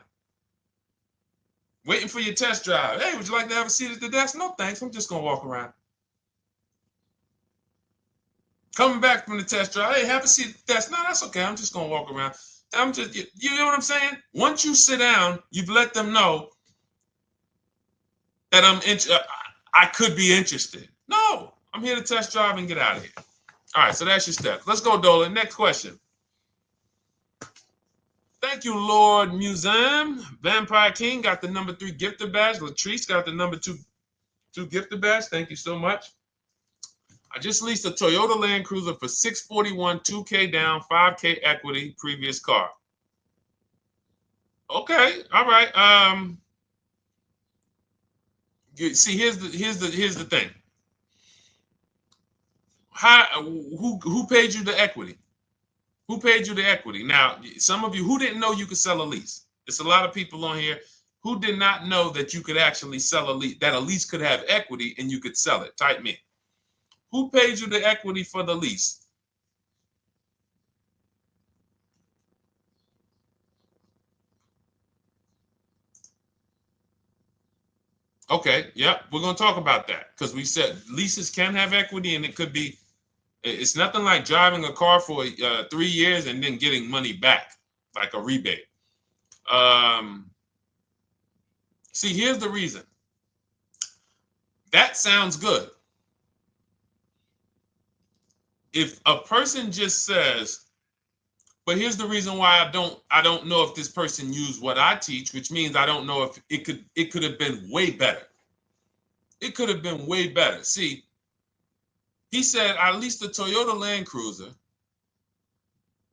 Waiting for your test drive. Hey, would you like to have a seat at the desk? No, thanks. I'm just going to walk around. Coming back from the test drive. Hey, have a seat at the desk. No, that's okay. I'm just going to walk around. You know what I'm saying? Once you sit down, you've let them know that I could be interested. No, I'm here to test drive and get out of here. All right, so that's your steps. Let's go, Dolan. Next question. Thank you, Lord Museum. Vampire King got the number 3 gifter badge. Latrice got the number 2 gifter badge. Thank you so much. I just leased a Toyota Land Cruiser for $641, $2K down, $5K equity, previous car. Okay, all right. See, here's the thing. Who paid you the equity? Who paid you the equity? Now, some of you who didn't know you could sell a lease. There's a lot of people on here who did not know that you could actually sell a lease, that a lease could have equity and you could sell it. Type me. Who paid you the equity for the lease? Okay, yep, we're going to talk about that because we said leases can have equity and it could be, it's nothing like driving a car for 3 years and then getting money back, like a rebate. See, here's the reason. That sounds good. If a person just says, But here's the reason why I don't know if this person used what I teach, which means I don't know if it could have been way better. It could have been way better. See, he said I leased a Toyota Land Cruiser,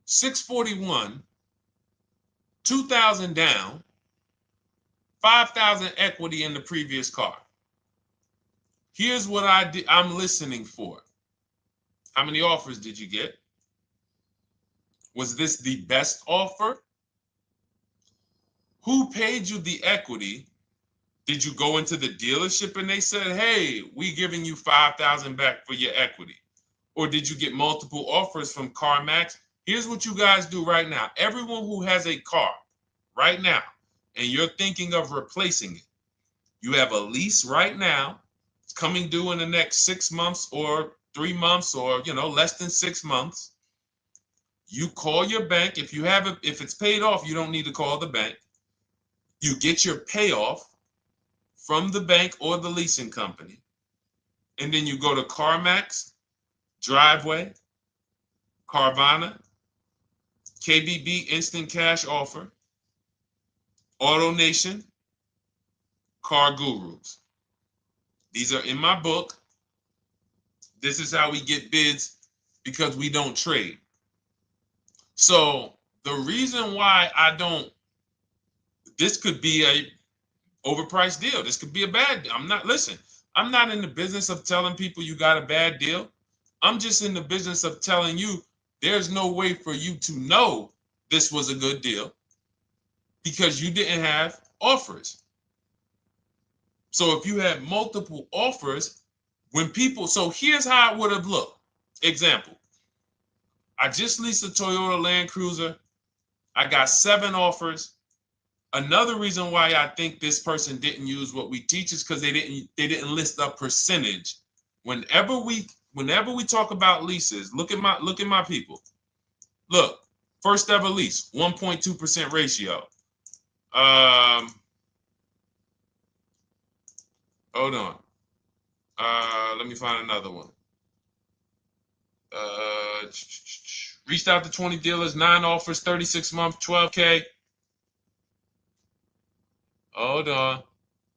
641, 2,000 down, 5,000 equity in the previous car. Here's what I'm listening for. How many offers did you get? Was this the best offer? Who paid you the equity? Did you go into the dealership and they said, hey, we giving you 5,000 back for your equity? Or did you get multiple offers from CarMax? Here's what you guys do right now. Everyone who has a car right now, and you're thinking of replacing it, you have a lease right now. It's coming due in the next 6 months or 3 months or, less than 6 months. You call your bank. If it's paid off, you don't need to call the bank. You get your payoff from the bank or the leasing company. And then you go to CarMax, Driveway, Carvana, KBB Instant Cash Offer, AutoNation, Car Gurus. These are in my book. This is how we get bids because we don't trade. So the reason why this could be a overpriced deal. This could be a bad deal. I'm not in the business of telling people you got a bad deal. I'm just in the business of telling you there's no way for you to know this was a good deal because you didn't have offers. So if you had multiple offers, so here's how it would have looked. Example, I just leased a Toyota Land Cruiser. I got 7 offers. Another reason why I think this person didn't use what we teach is because they didn't list a percentage. Whenever we talk about leases, look at my people. Look, first ever lease, 1.2% ratio. Hold on. Let me find another one. Reached out to 20 dealers, 9 offers, 36 months, 12K. Hold on.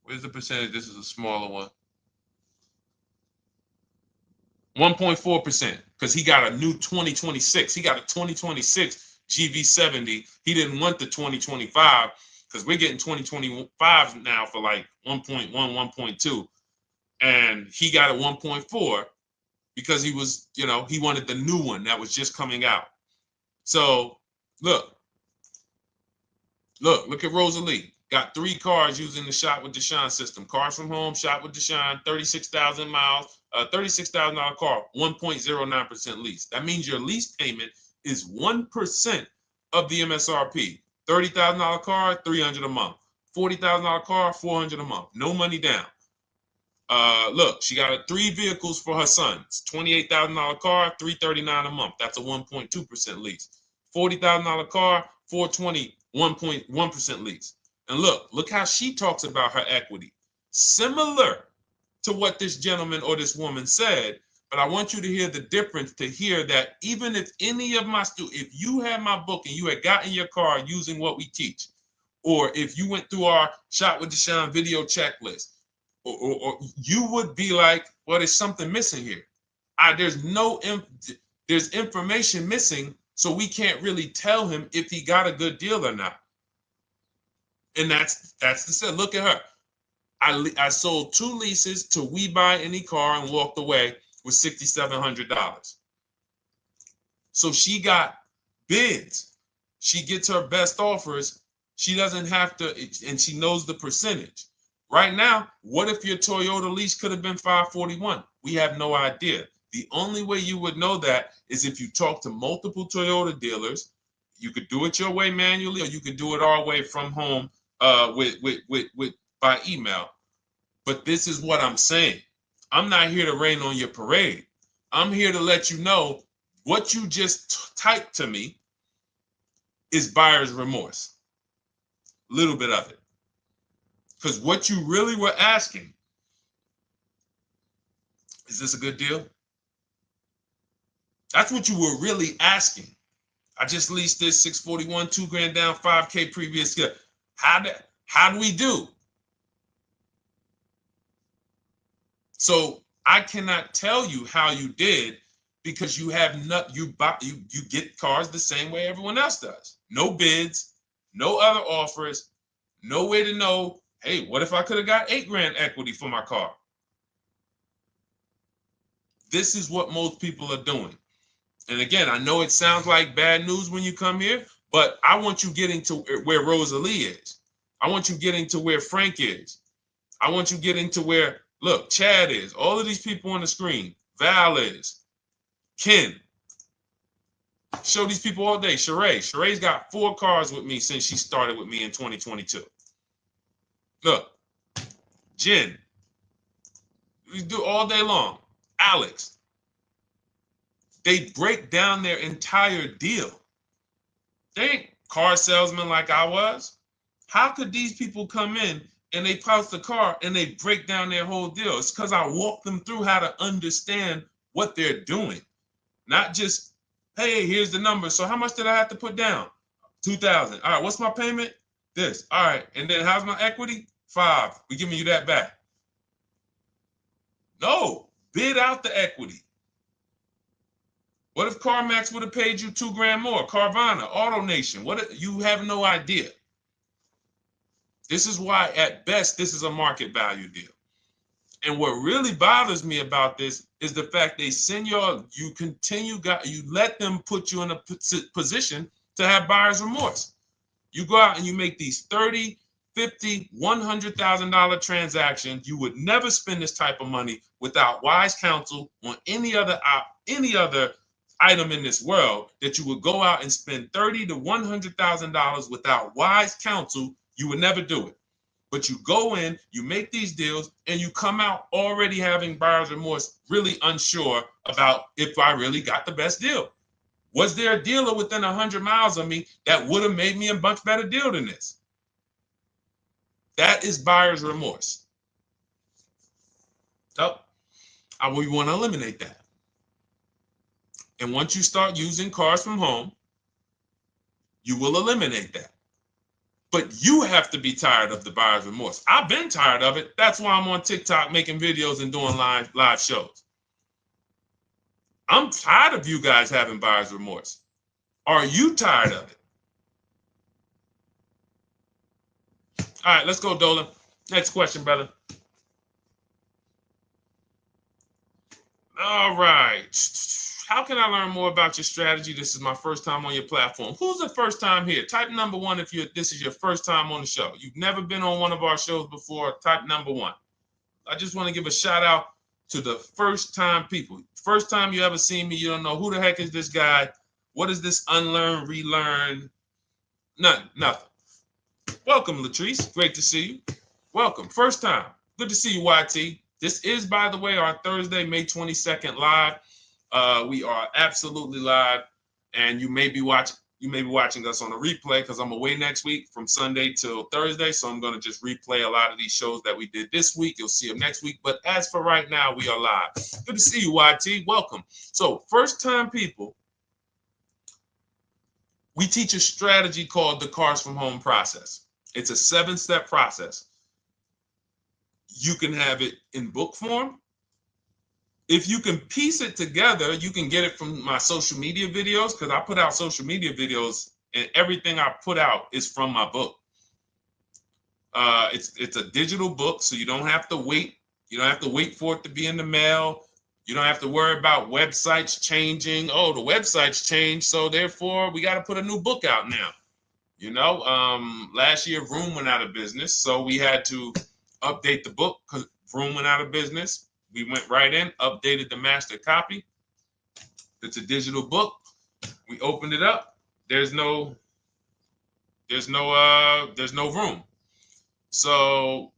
Where's the percentage? This is a smaller one. 1.4%, because he got a new 2026. He got a 2026 GV70. He didn't want the 2025 because we're getting 2025 now for like 1.1, 1.2. And he got a 1.4 because he was, he wanted the new one that was just coming out. So look at Rosalie. Got 3 cars using the Shop with Deshone system. Cars from home, Shop with Deshone, 36,000 miles, $36,000 car, 1.09% lease. That means your lease payment is 1% of the MSRP. $30,000 car, $300 a month. $40,000 car, $400 a month. No money down. Look, she got 3 vehicles for her sons. $28,000 car, $339 a month. That's a 1.2% lease. $40,000 car, $420, 1.1% lease. And look how she talks about her equity. Similar to what this gentleman or this woman said, but I want you to hear the difference, to hear that even if any of my students, if you had my book and you had gotten your car using what we teach, or if you went through our Shop with Deshone video checklist, or you would be like, well, there's something missing here. There's information missing, so we can't really tell him if he got a good deal or not. And that's the set. Look at her. I sold 2 leases to We Buy Any Car and walked away with $6,700. So she got bids. She gets her best offers. She doesn't have to, and she knows the percentage. Right now, what if your Toyota lease could have been $541? We have no idea. The only way you would know that is if you talk to multiple Toyota dealers. You could do it your way manually, or you could do it our way from home by email. But this is what I'm saying. I'm not here to rain on your parade. I'm here to let you know what you just typed to me is buyer's remorse. A little bit of it. Because what you really were asking, is this a good deal? That's what you were really asking. I just leased this 641, 2 grand down, 5K previous year. How do we do? So I cannot tell you how you did because you have not you get cars the same way everyone else does. No bids, no other offers, no way to know, hey, what if I could have got 8 grand equity for my car? This is what most people are doing. And again, I know it sounds like bad news when you come here, but I want you getting to where Rosalie is. I want you getting to where Frank is. I want you getting to where, look, Chad is. All of these people on the screen. Val is. Ken. Show these people all day. Sheree. Sheree's got 4 cars with me since she started with me in 2022. Look. Jen. We do all day long. Alex. They break down their entire deal. They ain't car salesmen like I was. How could these people come in and they pounce the car and they break down their whole deal? It's because I walk them through how to understand what they're doing. Not just, hey, here's the number. So how much did I have to put down? 2,000. All right, what's my payment? This. All right, and then how's my equity? 5. We're giving you that back. No, bid out the equity. What if CarMax would have paid you 2 grand more? Carvana, AutoNation, you have no idea. This is why, at best, this is a market value deal. And what really bothers me about this is the fact they send you let them put you in a position to have buyer's remorse. You go out and you make these $30,000, $50,000, $100,000 transactions. You would never spend this type of money without wise counsel on any other item in this world. That you would go out and spend $30,000 to $100,000 without wise counsel. You would never do it. But you go in, you make these deals, and you come out already having buyer's remorse, really unsure about if I really got the best deal. Was there a dealer within 100 miles of me that would have made me a much better deal than this? That is buyer's remorse. So we want to eliminate that. And once you start using cars from home, you will eliminate that. But you have to be tired of the buyer's remorse. I've been tired of it. That's why I'm on TikTok making videos and doing live shows. I'm tired of you guys having buyer's remorse. Are you tired of it? All right, let's go, Dolan. Next question, brother. All right. How can I learn more about your strategy? This is my first time on your platform. Who's the first time here? Type number 1 if this is your first time on the show. You've never been on one of our shows before. Type number 1. I just want to give a shout out to the first time people. First time you ever seen me, you don't know who the heck is this guy. What is this unlearn, relearn? Nothing. Welcome, Latrice. Great to see you. Welcome. First time. Good to see you, YT. This is, by the way, our Thursday, May 22nd live. We are absolutely live, and you may be watching us on a replay because I'm away next week from Sunday till Thursday, so I'm going to just replay a lot of these shows that we did this week. You'll see them next week, but as for right now, we are live. Good to see you, YT. Welcome. So, first time people, we teach a strategy called the Cars from Home process. It's a 7-step process. You can have it in book form. If you can piece it together, you can get it from my social media videos, because I put out social media videos and everything I put out is from my book. It's a digital book, so you don't have to wait. You don't have to wait for it to be in the mail. You don't have to worry about websites changing. Oh, the website's changed, so therefore we got to put a new book out now. You know, last year Vroom went out of business, so we had to update the book because Vroom went out of business. We went right in, updated the master copy. It's a digital book. We opened it up. There's no room. So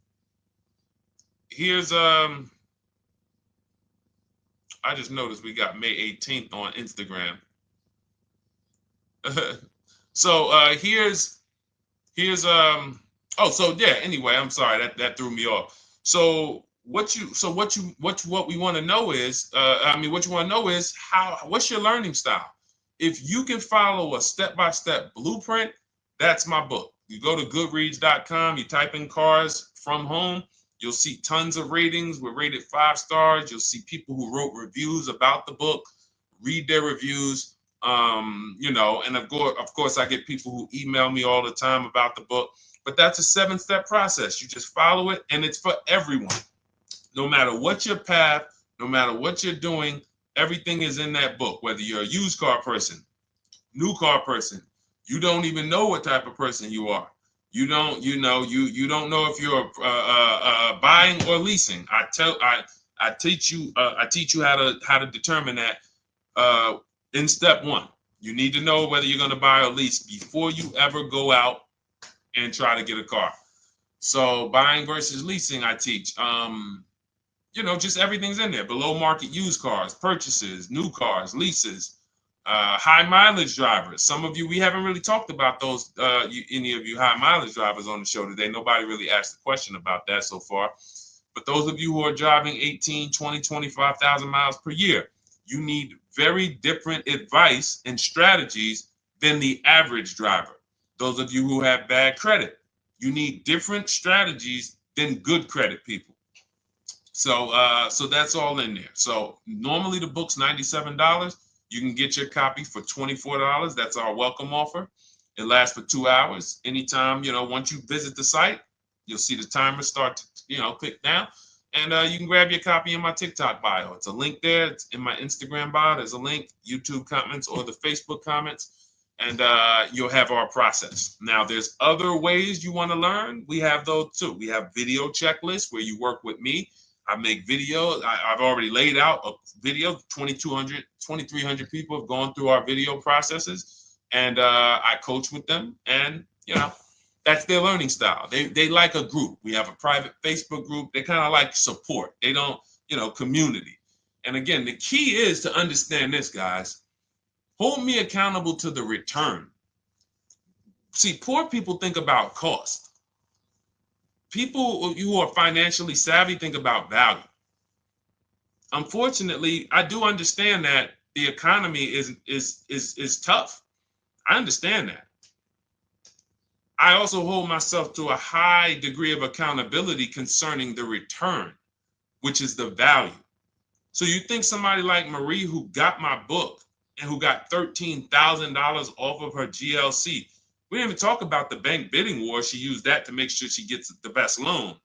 here's I just noticed we got May 18th on Instagram. So here's anyway, I'm sorry that threw me off. So what we want to know is what's your learning style? If you can follow a step-by-step blueprint, that's my book. You go to goodreads.com, you type in cars from home, you'll see tons of ratings. We're rated 5 stars. You'll see people who wrote reviews about the book, read their reviews. And of course, I get people who email me all the time about the book. But that's a 7-step process. You just follow it, and it's for everyone. No matter what your path, no matter what you're doing, everything is in that book. Whether you're a used car person, new car person, you don't even know what type of person you are. You don't know if you're buying or leasing. I teach you how to determine that in step 1. You need to know whether you're going to buy or lease before you ever go out and try to get a car. So buying versus leasing, I teach. Just everything's in there. Below market used cars, purchases, new cars, leases, high mileage drivers. Some of you, we haven't really talked about those, any of you high mileage drivers on the show today. Nobody really asked a question about that so far. But those of you who are driving 18, 20, 25,000 miles per year, you need very different advice and strategies than the average driver. Those of you who have bad credit, you need different strategies than good credit people. So that's all in there. So normally the book's $97. You can get your copy for $24. That's our welcome offer. It lasts for 2 hours. Anytime, once you visit the site, you'll see the timer start to, click down. And you can grab your copy in my TikTok bio. It's a link there. It's in my Instagram bio. There's a link, YouTube comments or the Facebook comments. And you'll have our process. Now, there's other ways you want to learn. We have those too. We have video checklists where you work with me. I make videos. I've already laid out a video. 2,300 people have gone through our video processes, and I coach with them. And that's their learning style. They like a group. We have a private Facebook group. They kind of like support. They don't, community. And again, the key is to understand this, guys. Hold me accountable to the return. See, poor people think about cost. People who are financially savvy think about value. Unfortunately, I do understand that the economy is tough. I understand that. I also hold myself to a high degree of accountability concerning the return, which is the value. So you think somebody like Marie, who got my book and who got $13,000 off of her GLC, we didn't even talk about the bank bidding war. She used that to make sure she gets the best loan.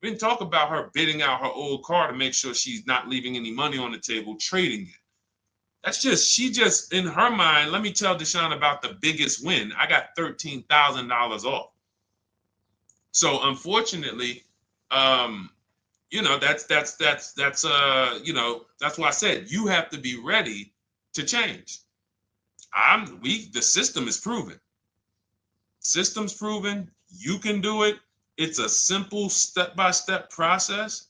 We didn't talk about her bidding out her old car to make sure she's not leaving any money on the table, trading it. She just, in her mind, let me tell Deshone about the biggest win. I got $13,000 off. So unfortunately, that's why I said you have to be ready to change. The system is proven. System's proven. You can do it. It's a simple step-by-step process.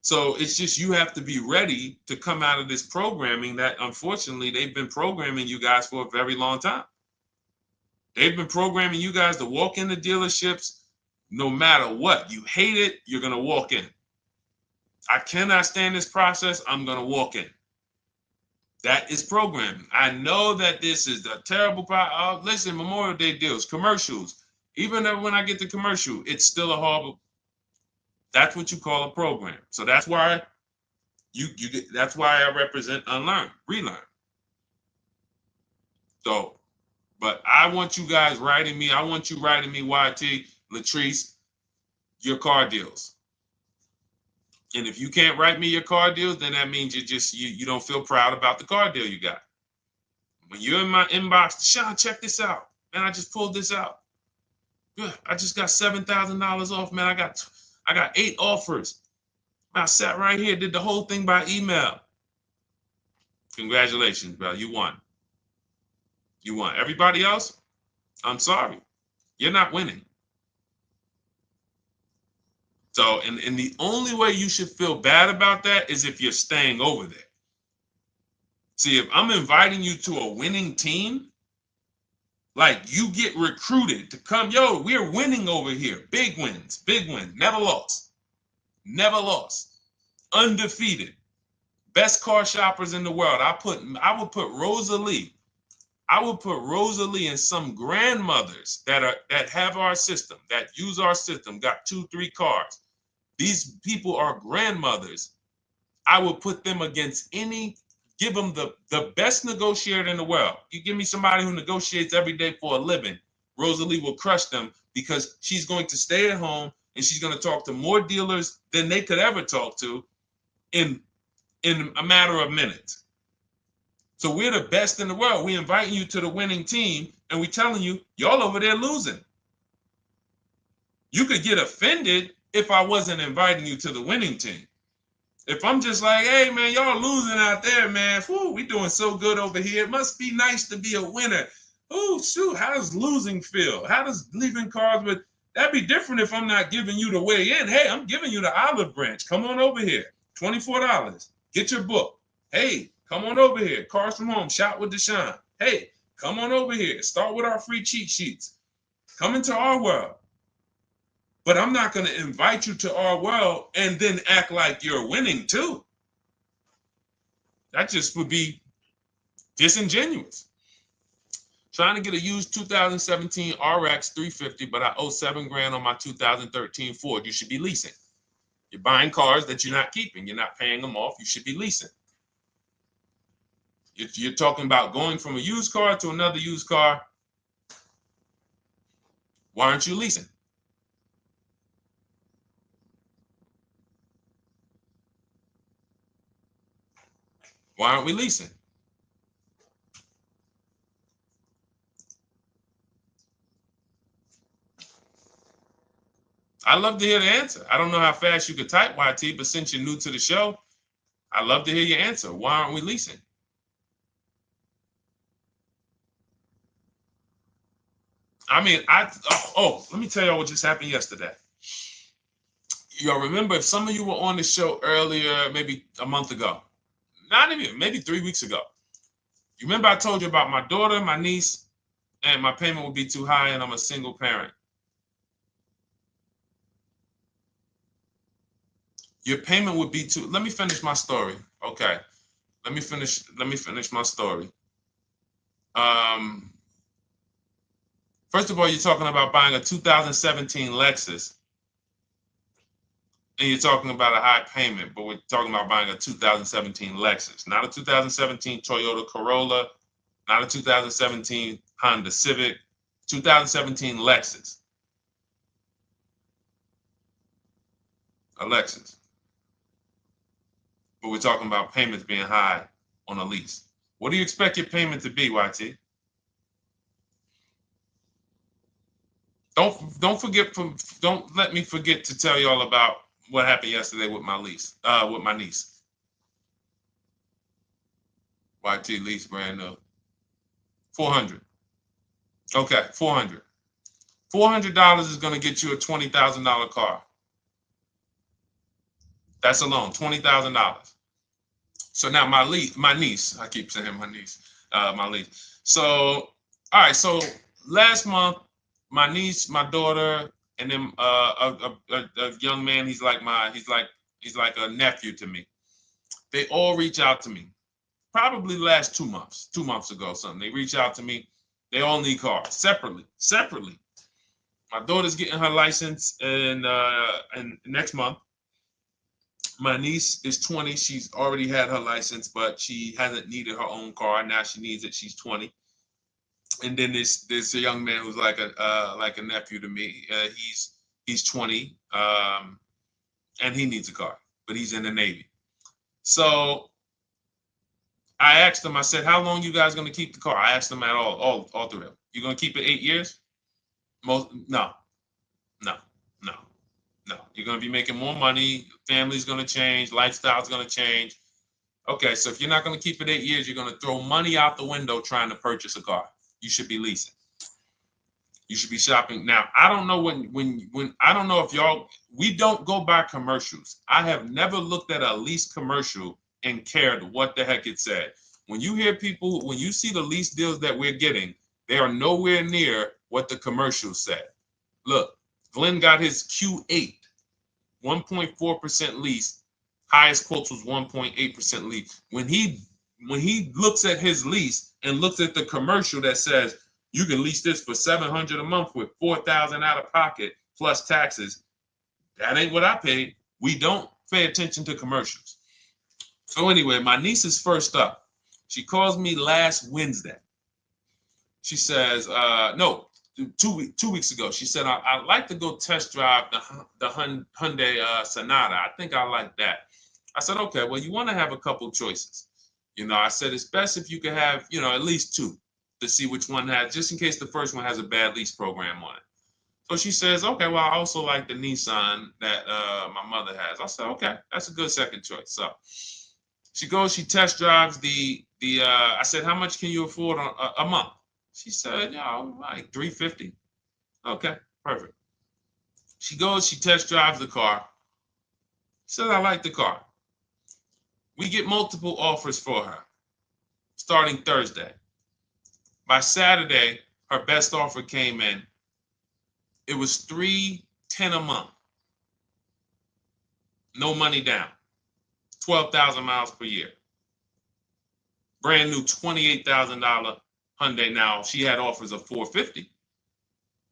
So it's just you have to be ready to come out of this programming that unfortunately they've been programming you guys for a very long time. They've been programming you guys to walk into dealerships no matter what. You hate it, you're going to walk in. I cannot stand this process, I'm going to walk in. That is programming. I know that this is the terrible part. Listen, Memorial Day deals, commercials. Even when I get the commercial, it's still a horrible. That's what you call a program. So that's why that's why I represent unlearn, relearn. So, but I want you guys writing me. I want you writing me, YT, Latrice, your car deals. And if you can't write me your car deals, then that means you don't feel proud about the car deal you got. When you're in my inbox, Deshone, check this out. Man, I just pulled this out. Good. I just got $7,000 off, man. I got 8 offers. I sat right here, did the whole thing by email. Congratulations, bro. You won. You won. Everybody else, I'm sorry. You're not winning. So, and the only way you should feel bad about that is if you're staying over there. See, if I'm inviting you to a winning team, like you get recruited to come, yo, we're winning over here. Big wins, never lost. Never lost. Undefeated. Best car shoppers in the world. I would put Rosalie I would put Rosalie and some grandmothers that have our system, that use our system, got 2-3 cars. These people are grandmothers. I would put them against give them the best negotiator in the world. You give me somebody who negotiates every day for a living, Rosalie will crush them because she's going to stay at home and she's going to talk to more dealers than they could ever talk to in a matter of minutes. So we're the best in the world. We inviting you to the winning team and we telling you, y'all over there losing. You could get offended if I wasn't inviting you to the winning team. If I'm just like, hey, man, y'all losing out there, man. Whew, we doing so good over here. It must be nice to be a winner. Oh, shoot, how does losing feel? How does leaving cars with... That'd be different if I'm not giving you the way in. Hey, I'm giving you the olive branch. Come on over here. $24. Get your book. Hey, come on over here. Cars from Home. Shop with Deshone. Hey, come on over here. Start with our free cheat sheets. Come into our world. But I'm not going to invite you to our world and then act like you're winning too. That just would be disingenuous. Trying to get a used 2017 RX 350, but I owe $7,000 on my 2013 Ford. You should be leasing. You're buying cars that you're not keeping. You're not paying them off. You should be leasing. You're talking about going from a used car to another used car. Why aren't you leasing? Why aren't we leasing? I'd love to hear the answer. I don't know how fast you could type, YT, but since you're new to the show, I'd love to hear your answer. Why aren't we leasing? I mean, let me tell y'all what just happened yesterday. Y'all remember, if some of you were on the show earlier, maybe a month ago, not even, maybe 3 weeks ago, you remember I told you about my daughter, my niece, and my payment would be too high and I'm a single parent. Your payment would be too... Let me finish my story. Okay. Let me finish my story. First of all, you're talking about buying a 2017 Lexus. And you're talking about a high payment, but we're talking about buying a 2017 Lexus, not a 2017 Toyota Corolla, not a 2017 Honda Civic, 2017 Lexus. A Lexus. But we're talking about payments being high on a lease. What do you expect your payment to be, YT? Don't let me forget to tell y'all about what happened yesterday with my niece. YT lease brand new. 400. Okay, 400. $400 is going to get you a $20,000 car. That's alone, $20,000. So now my niece, I keep saying my niece, my lease. So, all right, so last month, my niece, my daughter, and then a young man, he's like a nephew to me. They all reach out to me. Probably the last 2 months, 2 months ago, something. They reach out to me. They all need cars separately. My daughter's getting her license in next month. My niece is 20. She's already had her license, but she hasn't needed her own car. Now she needs it. She's 20. And then there's a young man who's like a nephew to me. He's 20, and he needs a car, but he's in the Navy. So I asked him. I said, "How long you guys gonna keep the car?" I asked them at all three of them. You gonna keep it 8 years? No. You're gonna be making more money. Family's gonna change. Lifestyle's gonna change. Okay, so if you're not gonna keep it 8 years, you're gonna throw money out the window trying to purchase a car. You should be leasing. You should be shopping. Now, I don't know when I don't know if we don't go by commercials. I have never looked at a lease commercial and cared what the heck it said. When you see the lease deals that we're getting, they are nowhere near what the commercial said. Look, Glenn got his Q8, 1.4% lease. Highest quotes was 1.8% lease. When he when he looks at his lease and looks at the commercial that says you can lease this for $700 a month with $4,000 out of pocket plus taxes, that ain't what I paid. We don't pay attention to commercials. So anyway, my niece is first up. She calls me last Wednesday. She says, no, 2 weeks ago. She said, I'd like to go test drive the Hyundai Sonata. I think I like that. I said, okay, well, you want to have a couple choices. I said, it's best if you could have, at least two to see which one has, just in case the first one has a bad lease program on it. So she says, okay, well, I also like the Nissan that my mother has. I said, okay, that's a good second choice. So she goes, she test drives I said, how much can you afford a month? She said, like $350. Okay, perfect. She goes, she test drives the car. She said, I like the car. We get multiple offers for her starting Thursday. By Saturday, her best offer came in. It was $310 a month. No money down. 12,000 miles per year. Brand new $28,000 Hyundai. Now, she had offers of $450.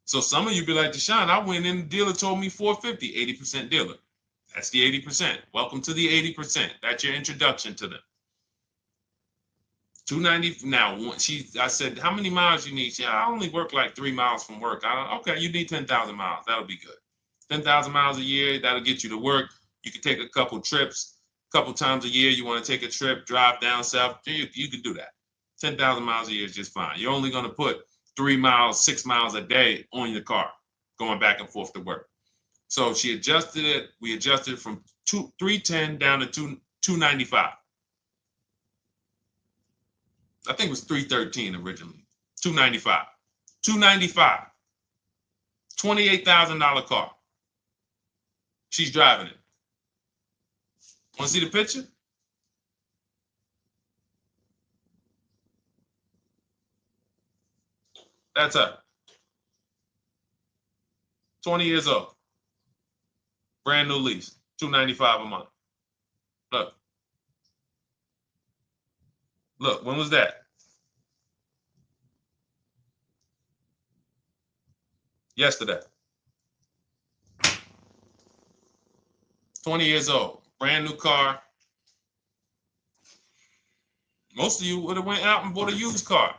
So some of you be like, Deshone, I went in, the dealer told me $450, 80% dealer. That's the 80%. Welcome to the 80%. That's your introduction to them. $290. Now, I said, how many miles you need? I only work like 3 miles from work. Okay, you need 10,000 miles. That'll be good. 10,000 miles a year, that'll get you to work. You can take a couple trips, a couple times a year. You want to take a trip, drive down south. You can do that. 10,000 miles a year is just fine. You're only going to put 3 miles, 6 miles a day on your car, going back and forth to work. So she adjusted it. We adjusted it from $310 down to $295. I think it was $313 originally. $295. $295. $28,000 car. She's driving it. Want to see the picture? That's her. 20 years old. Brand new lease. $295 a month. Look. Look, when was that? Yesterday. 20 years old. Brand new car. Most of you would have went out and bought a used car.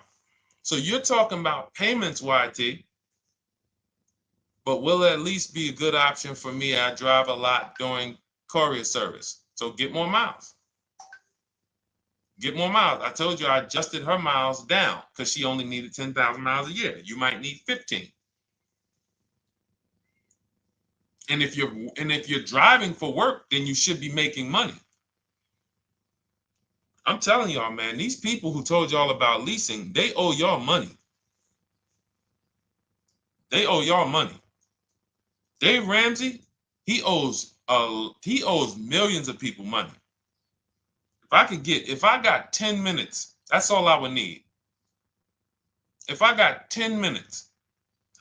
So you're talking about payments, YT. But will it at least be a good option for me? I drive a lot during courier service. So get more miles. Get more miles. I told you I adjusted her miles down because she only needed 10,000 miles a year. You might need 15. And if you're driving for work, then you should be making money. I'm telling y'all, man, these people who told y'all about leasing, they owe y'all money. They owe y'all money. Dave Ramsey, he owes millions of people money. If I got 10 minutes, that's all I would need. If I got 10 minutes,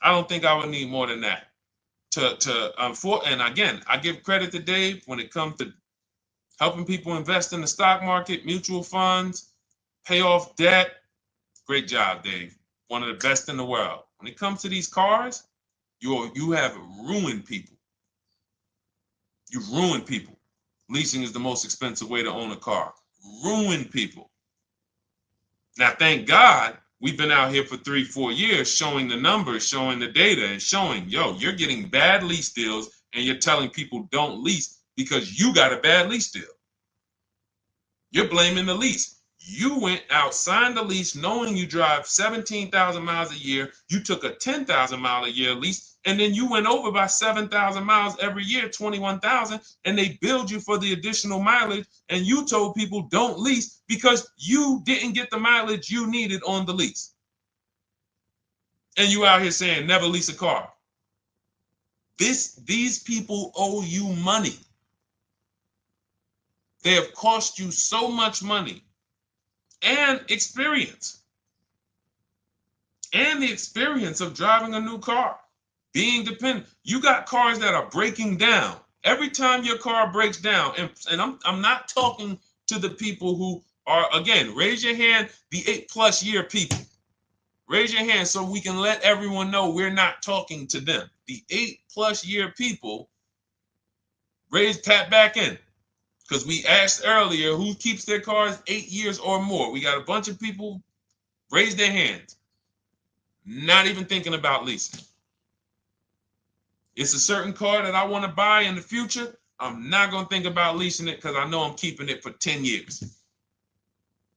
I don't think I would need more than that. And again, I give credit to Dave when it comes to helping people invest in the stock market, mutual funds, pay off debt. Great job, Dave. One of the best in the world. When it comes to these cars, you have ruined people. You've ruined people. Leasing is the most expensive way to own a car. Ruined people. Now, thank God, we've been out here for 3-4 years showing the numbers, showing the data, and showing, you're getting bad lease deals, and you're telling people don't lease because you got a bad lease deal. You're blaming the lease. You went out, signed the lease, knowing you drive 17,000 miles a year. You took a 10,000 mile a year lease, and then you went over by 7,000 miles every year, 21,000, and they billed you for the additional mileage, and you told people don't lease because you didn't get the mileage you needed on the lease. And you out here saying never lease a car. These people owe you money. They have cost you so much money and experience. And the experience of driving a new car, being dependent. You got cars that are breaking down. Every time your car breaks down, and I'm not talking to the people who Or again, raise your hand, the 8+ year people. Raise your hand so we can let everyone know we're not talking to them. The 8+ year people, tap back in. Because we asked earlier who keeps their cars 8 years or more. We got a bunch of people raise their hands. Not even thinking about leasing. It's a certain car that I want to buy in the future. I'm not going to think about leasing it because I know I'm keeping it for 10 years.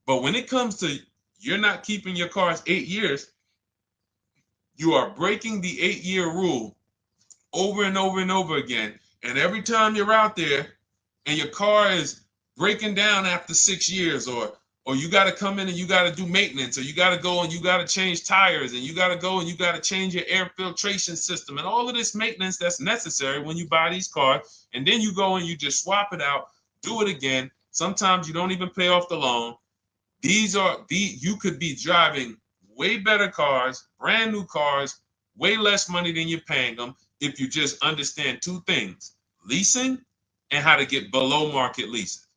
But when it comes to you're not keeping your cars 8 years, you are breaking the 8-year rule over and over and over again. And every time you're out there and your car is breaking down after 6 years, or you got to come in and you got to do maintenance, or you got to go and you got to change tires, and you got to go and you got to change your air filtration system, and all of this maintenance that's necessary when you buy these cars, and then you go and you just swap it out, do it again. Sometimes you don't even pay off the loan. You could be driving way better cars, brand new cars, way less money than you're paying them if you just understand 2 things: leasing and how to get below market leases.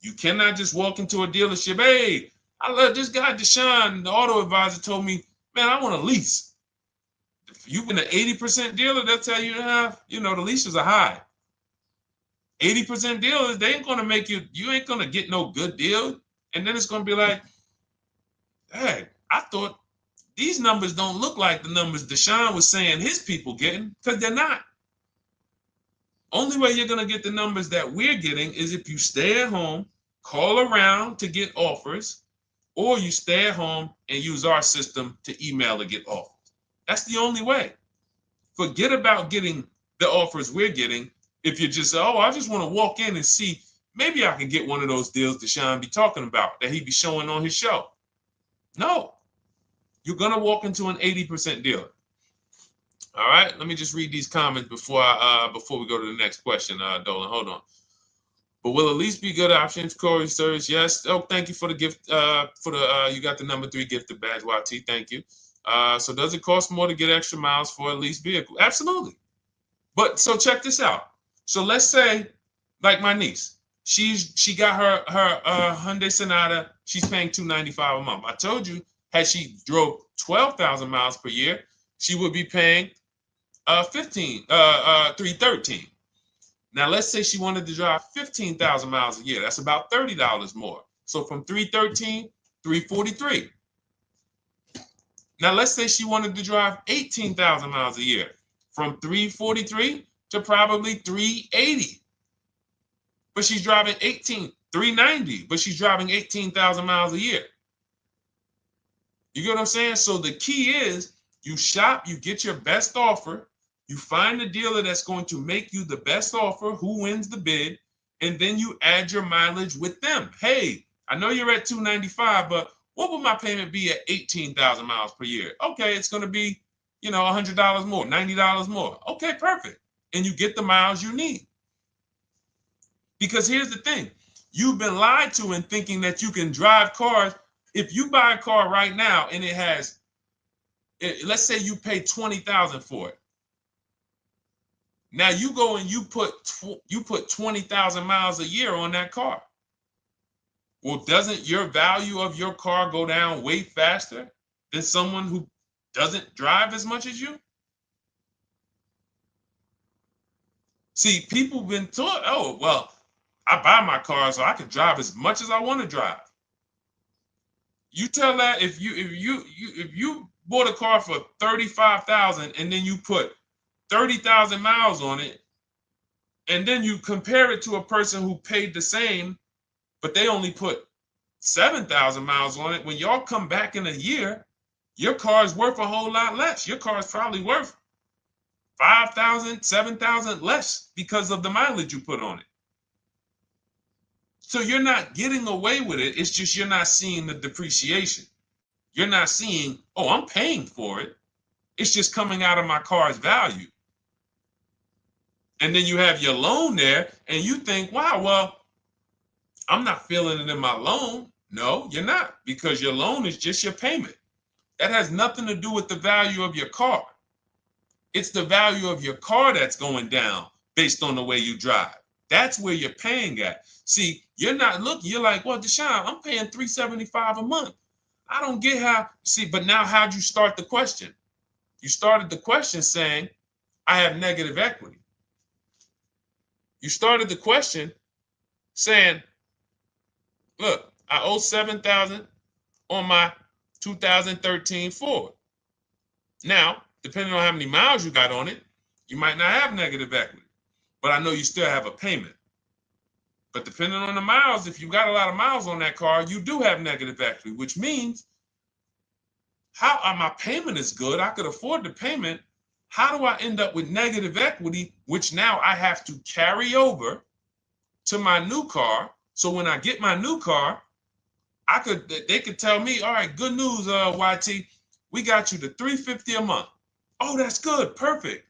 You cannot just walk into a dealership. Hey, I love this guy, Deshone, the auto advisor, told me, man, I want a lease. If you've been an 80% dealer, they'll tell you, the leases are high. 80% dealers, they ain't going to make you ain't going to get no good deal. And then it's going to be like, hey, I thought these numbers don't look like the numbers Deshone was saying his people getting, because they're not. Only way you're going to get the numbers that we're getting is if you stay at home, call around to get offers, or you stay at home and use our system to email to get offers. That's the only way. Forget about getting the offers we're getting. If you just say, oh, I just want to walk in and see, maybe I can get one of those deals Deshone be talking about that he be showing on his show. No, you're going to walk into an 80% dealer. All right, let me just read these comments before we go to the next question, Dolan. Hold on. But will at least be good options, Corey Sturge? Yes. Oh, thank you for the gift. You got the number 3 gifted badge, YT. Thank you. So does it cost more to get extra miles for a leased vehicle? Absolutely. But so check this out. So let's say, like my niece, she got her Hyundai Sonata. She's paying $295 a month. I told you, had she drove 12,000 miles per year, she would be paying $313. Now let's say she wanted to drive 15,000 miles a year. That's about $30 more. So from $313, $343. Now let's say she wanted to drive 18,000 miles a year. From $343 to probably $380. But she's driving $390, but she's driving 18,000 miles a year. You get what I'm saying? So the key is you shop, you get your best offer, you find the dealer that's going to make you the best offer, who wins the bid, and then you add your mileage with them. Hey, I know you're at $295, but what would my payment be at 18,000 miles per year? Okay, it's going to be, $100 more, $90 more. Okay, perfect. And you get the miles you need. Because here's the thing. You've been lied to in thinking that you can drive cars. If you buy a car right now and it has, let's say you pay $20,000 for it. Now you go and you put 20,000 miles a year on that car. Well, doesn't your value of your car go down way faster than someone who doesn't drive as much as you? See, people have been taught, oh, well, I buy my car so I can drive as much as I want to drive. You tell that if you bought a car for $35,000 and then you put 30,000 miles on it, and then you compare it to a person who paid the same, but they only put 7,000 miles on it. When y'all come back in a year, your car is worth a whole lot less. Your car is probably worth 5,000, 7,000 less because of the mileage you put on it. So you're not getting away with it. It's just you're not seeing the depreciation. You're not seeing, oh, I'm paying for it. It's just coming out of my car's value. And then you have your loan there and you think, wow, well, I'm not feeling it in my loan. No, you're not, because your loan is just your payment. That has nothing to do with the value of your car. It's the value of your car that's going down based on the way you drive. That's where you're paying at. See, you're not looking, you're like, well, Deshone, I'm paying $375 a month. I don't get how, see, but now how'd you start the question? You started the question saying, I have negative equity. You started the question saying, look, I owe $7,000 on my 2013 Ford. Now, depending on how many miles you got on it, you might not have negative equity, but I know you still have a payment. But depending on the miles, if you got a lot of miles on that car, you do have negative equity, which means my payment is good. I could afford the payment. How do I end up with negative equity, which now I have to carry over to my new car? So when I get my new car, they could tell me, all right, good news, YT, we got you to $350 a month. Oh, that's good, perfect.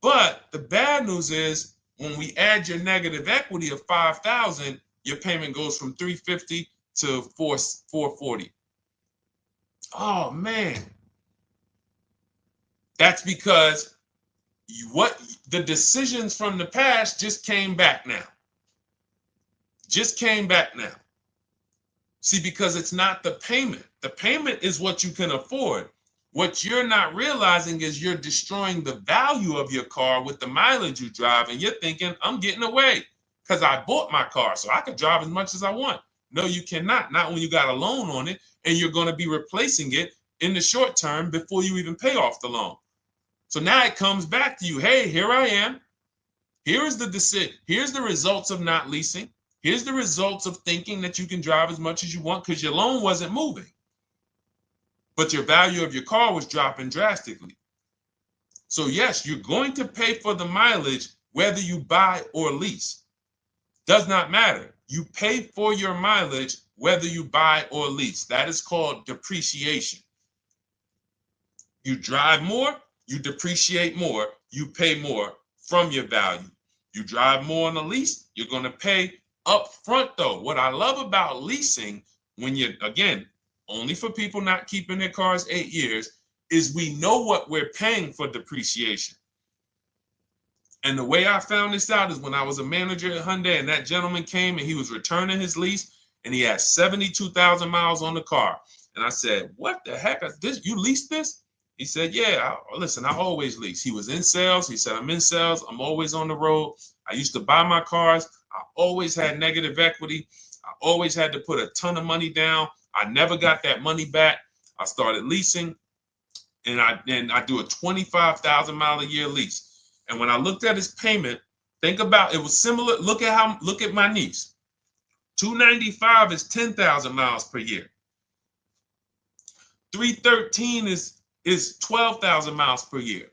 But the bad news is when we add your negative equity of $5,000, your payment goes from $350 to $440. Oh man, that's because the decisions from the past just came back now. Just came back now. See, because it's not the payment. The payment is what you can afford. What you're not realizing is you're destroying the value of your car with the mileage you drive, and you're thinking, I'm getting away because I bought my car so I could drive as much as I want. No, you cannot. Not when you got a loan on it, and you're going to be replacing it in the short term before you even pay off the loan. So now it comes back to you. Hey, here I am. Here is the decision. Here's the results of not leasing. Here's the results of thinking that you can drive as much as you want because your loan wasn't moving. But your value of your car was dropping drastically. So yes, you're going to pay for the mileage whether you buy or lease. Does not matter. You pay for your mileage whether you buy or lease. That is called depreciation. You drive more, you depreciate more, you pay more from your value. You drive more on a lease, you're going to pay up front though. What I love about leasing, when you're, again, only for people not keeping their cars 8 years, is we know what we're paying for depreciation. And the way I found this out is when I was a manager at Hyundai and that gentleman came and he was returning his lease and he had 72,000 miles on the car. And I said, what the heck is this? You leased this? He said, yeah, listen, I always lease. He was in sales. He said, I'm in sales. I'm always on the road. I used to buy my cars. I always had negative equity. I always had to put a ton of money down. I never got that money back. I started leasing, and I do a 25,000 mile a year lease. And when I looked at his payment, think about it was similar. Look at my niece. 295 is 10,000 miles per year. 313 is 12,000 miles per year.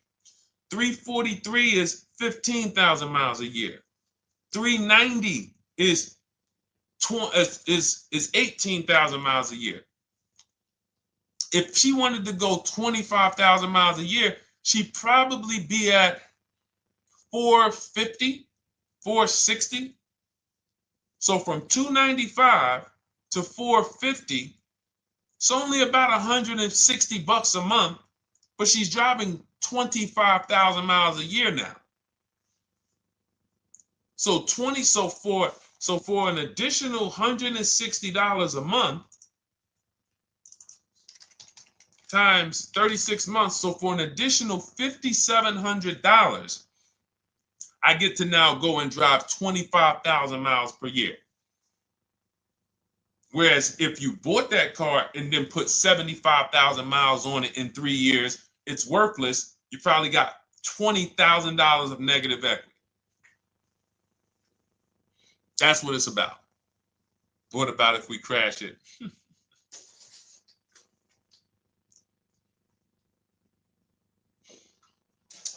343 is 15,000 miles a year. 390 is 18,000 miles a year. If she wanted to go 25,000 miles a year, she'd probably be at 450, 460. So from 295 to 450, it's only about 160 bucks a month, but she's driving 25,000 miles a year now. So for an additional $160 a month times 36 months, so for an additional $5,700, I get to now go and drive 25,000 miles per year. Whereas if you bought that car and then put 75,000 miles on it in 3 years, it's worthless. You probably got $20,000 of negative equity. That's what it's about. What about if we crash it?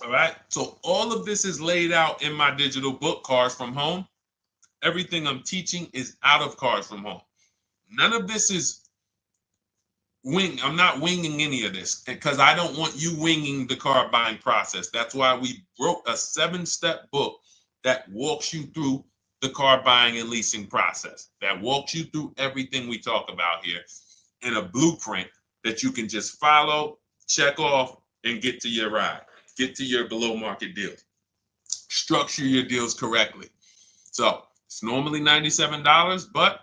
All right. So all of this is laid out in my digital book, Cars from Home. Everything I'm teaching is out of Cars from Home. None of this is I'm not winging any of this because I don't want you winging the car buying process. That's why we wrote a 7-step book that walks you through the car buying and leasing process, that walks you through everything we talk about here in a blueprint that you can just follow, check off, and get to your ride, get to your below market deal. Structure your deals correctly. So it's normally $97, but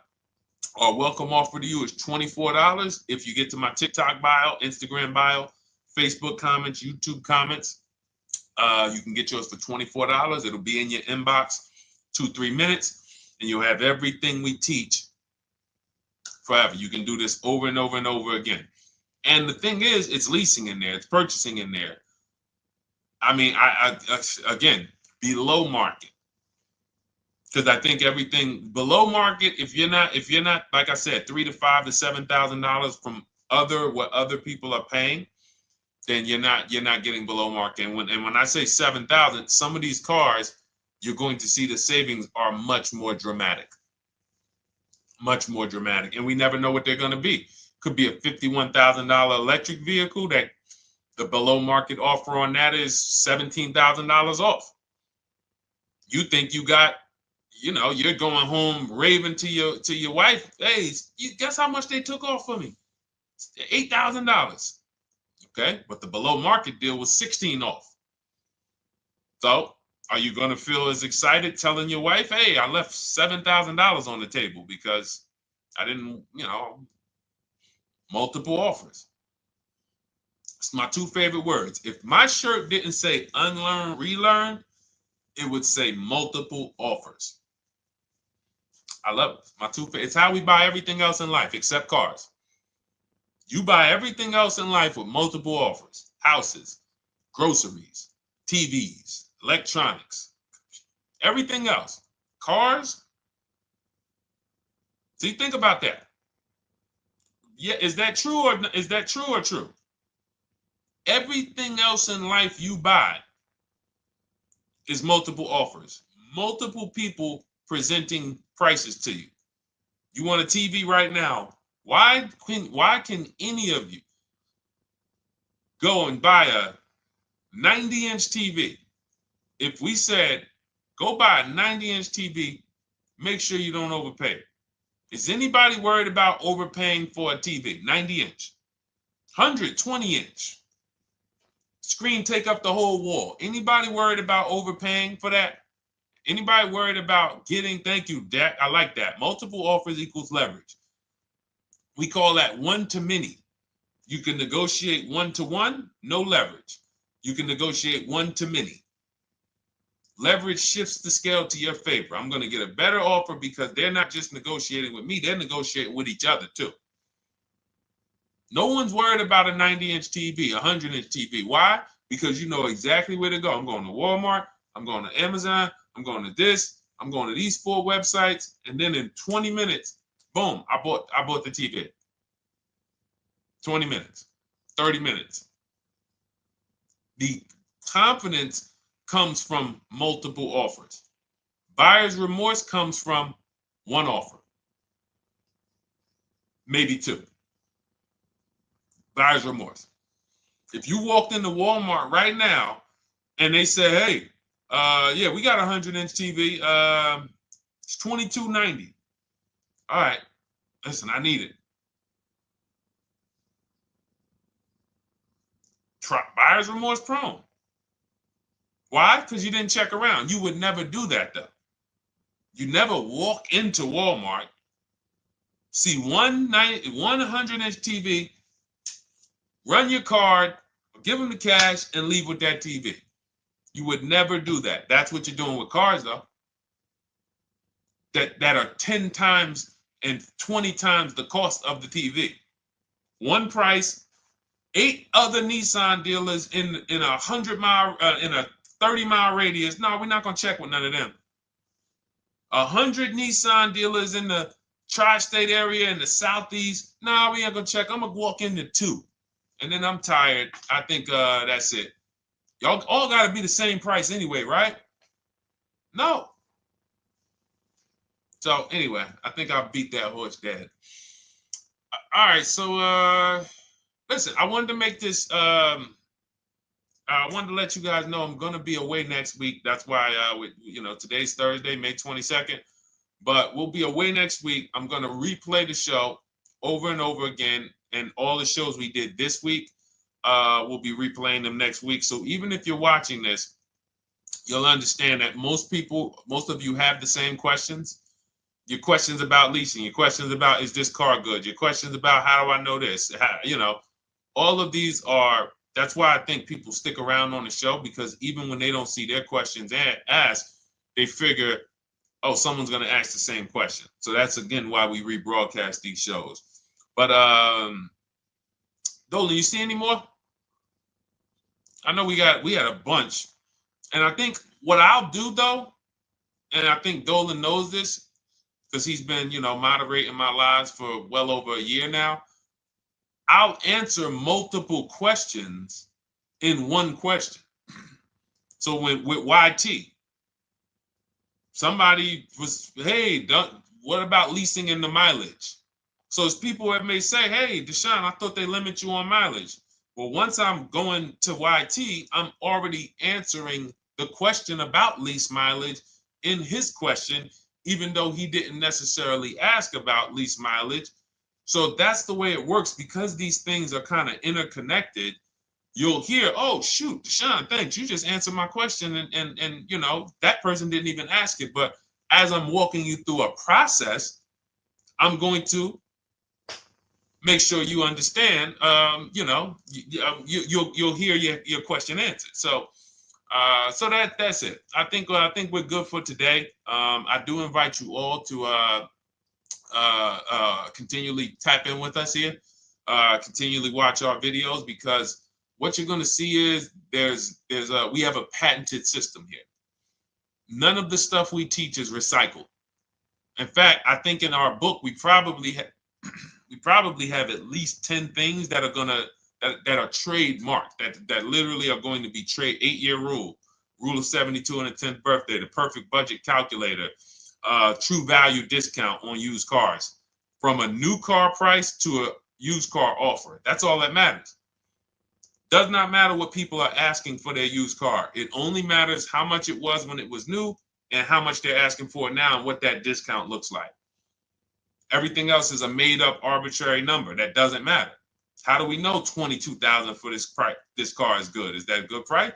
our welcome offer to you is $24 if you get to my TikTok bio, Instagram bio, Facebook comments, YouTube comments. You can get yours for $24. It'll be in your inbox 2-3 minutes, and you'll have everything we teach forever. You can do this over and over and over again. And the thing is, it's leasing in there, it's purchasing in there. I mean, I again, below market. Because I think everything below market, if you're not, like I said, $3,000 to $5,000 to $7,000 from what other people are paying, then you're not getting below market. And when I say 7,000, some of these cars, you're going to see the savings are much more dramatic. Much more dramatic. And we never know what they're going to be. Could be a $51,000 electric vehicle that the below market offer on that is $17,000 off. You think you got, you're going home raving to your wife. Hey, you guess how much they took off for me? $8,000. Okay, but the below market deal was 16 off. So are you going to feel as excited telling your wife, hey, I left $7,000 on the table because I didn't, multiple offers. It's my two favorite words. If my shirt didn't say unlearn, relearn, it would say multiple offers. I love it. My two favorite. It's how we buy everything else in life except cars. You buy everything else in life with multiple offers. Houses, groceries, TVs, electronics, everything else. Cars. See, think about that. Yeah, is that true or true? Everything else in life you buy is multiple offers. Multiple people presenting prices to you. You want a TV right now. Why can any of you go and buy a 90-inch TV? If we said, go buy a 90-inch TV, make sure you don't overpay. Is anybody worried about overpaying for a TV? 90-inch, 120-inch. Screen take up the whole wall. Anybody worried about overpaying for that? Anybody worried about getting, thank you, Dak, I like that. Multiple offers equals leverage. We call that one-to-many. You can negotiate one-to-one, no leverage. You can negotiate one-to-many. Leverage shifts the scale to your favor. I'm going to get a better offer because they're not just negotiating with me, they're negotiating with each other too. No one's worried about a 90-inch TV, a 100-inch TV. Why? Because you know exactly where to go. I'm going to Walmart, I'm going to Amazon, I'm going to this, I'm going to these 4 websites, and then in 20 minutes, boom, I bought the TV. 20 minutes, 30 minutes. The confidence comes from multiple offers. Buyer's remorse comes from one offer, maybe 2. Buyer's remorse. If you walked into Walmart right now and they say, hey, yeah, we got a 100-inch TV. It's $22.90. All right, listen, I need it. Buyer's remorse prone. Why? Because you didn't check around. You would never do that, though. You never walk into Walmart, see one 100-inch TV, run your card, give them the cash, and leave with that TV. You would never do that. That's what you're doing with cars, though. That are 10 times and 20 times the cost of the TV. One price, 8 other Nissan dealers in a 100-mile, in a 30-mile radius. No, we're not gonna check with none of them. 100 Nissan dealers in the tri-state area in the southeast. No, we ain't gonna check. I'm gonna walk into 2, and then I'm tired. I think that's it. Y'all all gotta be the same price anyway, right? No. So anyway, I think I beat that horse dead. All right, so listen, I wanted to make this. I wanted to let you guys know I'm gonna be away next week. That's why, today's Thursday, May 22nd, but we'll be away next week. I'm gonna replay the show over and over again, and all the shows we did this week, we'll be replaying them next week. So even if you're watching this, you'll understand that most of you have the same questions. Your questions about leasing, your questions about, is this car good? Your questions about, how do I know this? All of these are, that's why I think people stick around on the show, because even when they don't see their questions asked, they figure, oh, someone's going to ask the same question. So that's, again, why we rebroadcast these shows. But Dolan, you see any more? I know we had a bunch. And I think what I'll do, though, and I think Dolan knows this because he's been, moderating my lives for well over a year now, I'll answer multiple questions in one question. So with YT, somebody was, hey, what about leasing in the mileage? So as people that may say, hey, Deshone, I thought they limit you on mileage. Well, once I'm going to YT, I'm already answering the question about lease mileage in his question, even though he didn't necessarily ask about lease mileage. So that's the way it works. Because these things are kind of interconnected, you'll hear, oh, shoot, Deshone, thanks. You just answered my question. And that person didn't even ask it. But as I'm walking you through a process, I'm going to make sure you understand, you'll hear your question answered. So that's it. I think we're good for today. I do invite you all to continually tap in with us here, continually watch our videos, because what you're going to see is we have a patented system here. None of the stuff we teach is recycled. In fact, I think in our book we probably have at least 10 things that are that are trademarked, that literally are going to be 8-year rule of 72 and the 10th birthday, the perfect budget calculator, true value discount on used cars, from a new car price to a used car offer. That's all that matters. Does not matter what people are asking for their used car. It only matters how much it was when it was new and how much they're asking for it now and what that discount looks like. Everything else is a made-up arbitrary number that doesn't matter. How do we know $22,000 for this price? This car is good. Is that a good price?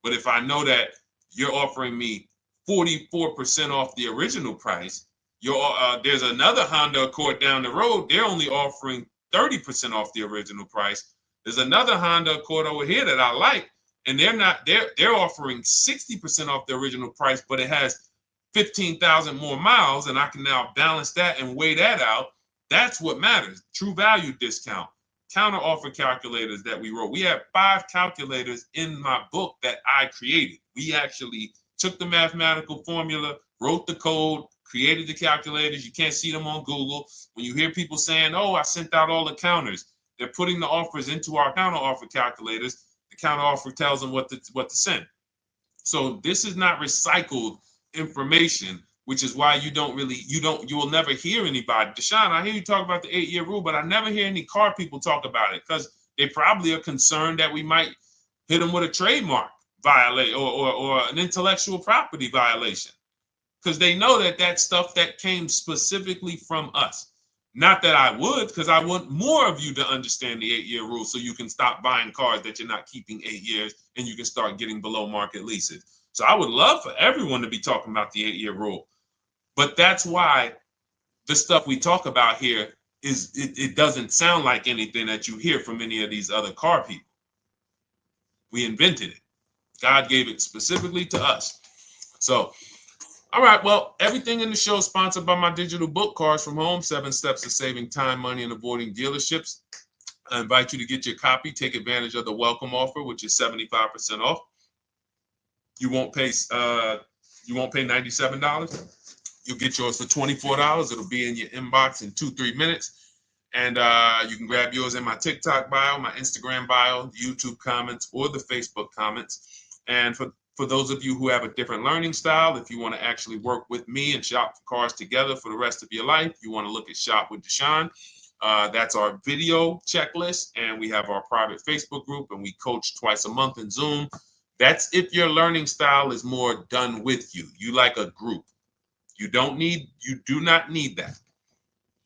But if I know that you're offering me 44% off the original price, there's another Honda Accord down the road. They're only offering 30% off the original price. There's another Honda Accord over here that I like, and they're offering 60% off the original price, but it has 15,000 more miles, and I can now balance that and weigh that out. That's what matters. True value discount, counter offer calculators that we wrote. We have 5 calculators in my book that I created. We actually took the mathematical formula, wrote the code, created the calculators. You can't see them on Google. When you hear people saying, oh, I sent out all the counters, they're putting the offers into our counter offer calculators. The counter offer tells them what to send. So this is not recycled information, which is why you will never hear anybody. Deshone, I hear you talk about the 8-year rule, but I never hear any car people talk about it, because they probably are concerned that we might hit them with a trademark violation or an intellectual property violation, because they know that that's stuff that came specifically from us. Not that I would, because I want more of you to understand the 8-year rule, so you can stop buying cars that you're not keeping 8 years and you can start getting below market leases. So I would love for everyone to be talking about the 8-year rule. But that's why the stuff we talk about here it doesn't sound like anything that you hear from any of these other car people. We invented it. God gave it specifically to us. So, all right, well, everything in the show is sponsored by my digital book, Cars from Home, 7 Steps to Saving Time, Money, and Avoiding Dealerships. I invite you to get your copy. Take advantage of the welcome offer, which is 75% off. You won't pay $97. You'll get yours for $24. It'll be in your inbox in 2-3 minutes. And you can grab yours in my TikTok bio, my Instagram bio, YouTube comments, or the Facebook comments. And for those of you who have a different learning style, if you want to actually work with me and shop for cars together for the rest of your life, you want to look at Shop with Deshone. That's our video checklist. And we have our private Facebook group, and we coach twice a month in Zoom. That's if your learning style is more done with you. You like a group. You do not need that.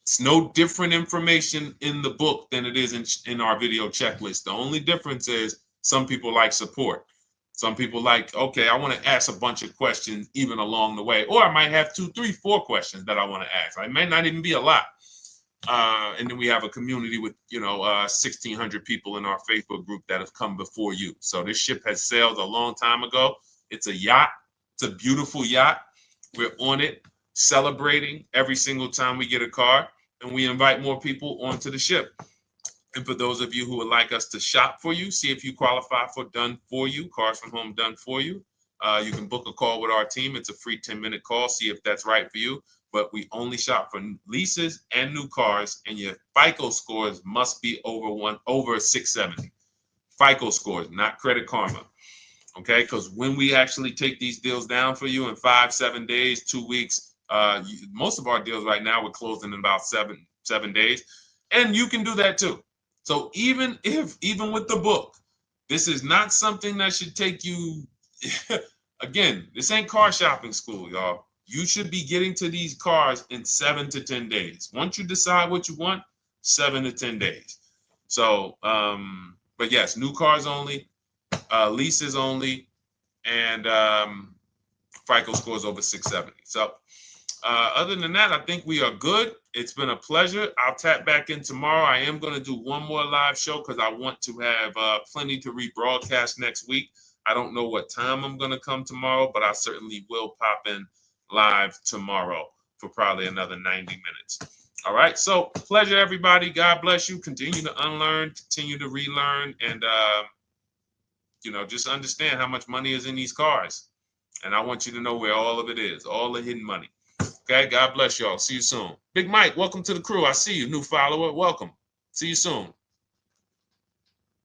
It's no different information in the book than it is in our video checklist. The only difference is some people like support. Some people like, okay, I want to ask a bunch of questions even along the way, or I might have 2, 3, 4 questions that I want to ask. It may not even be a lot. And then we have a community with 1,600 people in our Facebook group that have come before you. So this ship has sailed a long time ago. It's a yacht. It's a beautiful yacht. We're on it, celebrating every single time we get a car, and we invite more people onto the ship. And for those of you who would like us to shop for you, see if you qualify for done for you, cars from home done for you. You can book a call with our team. It's a free 10-minute call. See if that's right for you. But we only shop for leases and new cars, and your FICO scores must be over 670. FICO scores, not Credit Karma. Okay, because when we actually take these deals down for you in 5, 7 days, 2 weeks, most of our deals right now we're closing in about seven days, and you can do that too. So even with the book, this is not something that should take you. Again, this ain't car shopping school, y'all. You should be getting to these cars in 7 to 10 days. Once you decide what you want, 7 to 10 days. So, but yes, new cars only, leases only, and FICO scores over 670. So other than that, I think we are good. It's been a pleasure. I'll tap back in tomorrow. I am going to do one more live show because I want to have plenty to rebroadcast next week. I don't know what time I'm going to come tomorrow, but I certainly will pop in live tomorrow for probably another 90 minutes. All right. So pleasure, everybody. God bless you. Continue to unlearn, continue to relearn, and just understand how much money is in these cars. And I want you to know where all of it is, all the hidden money. Okay, God bless y'all. See you soon. Big Mike, welcome to the crew. I see you, new follower. Welcome. See you soon.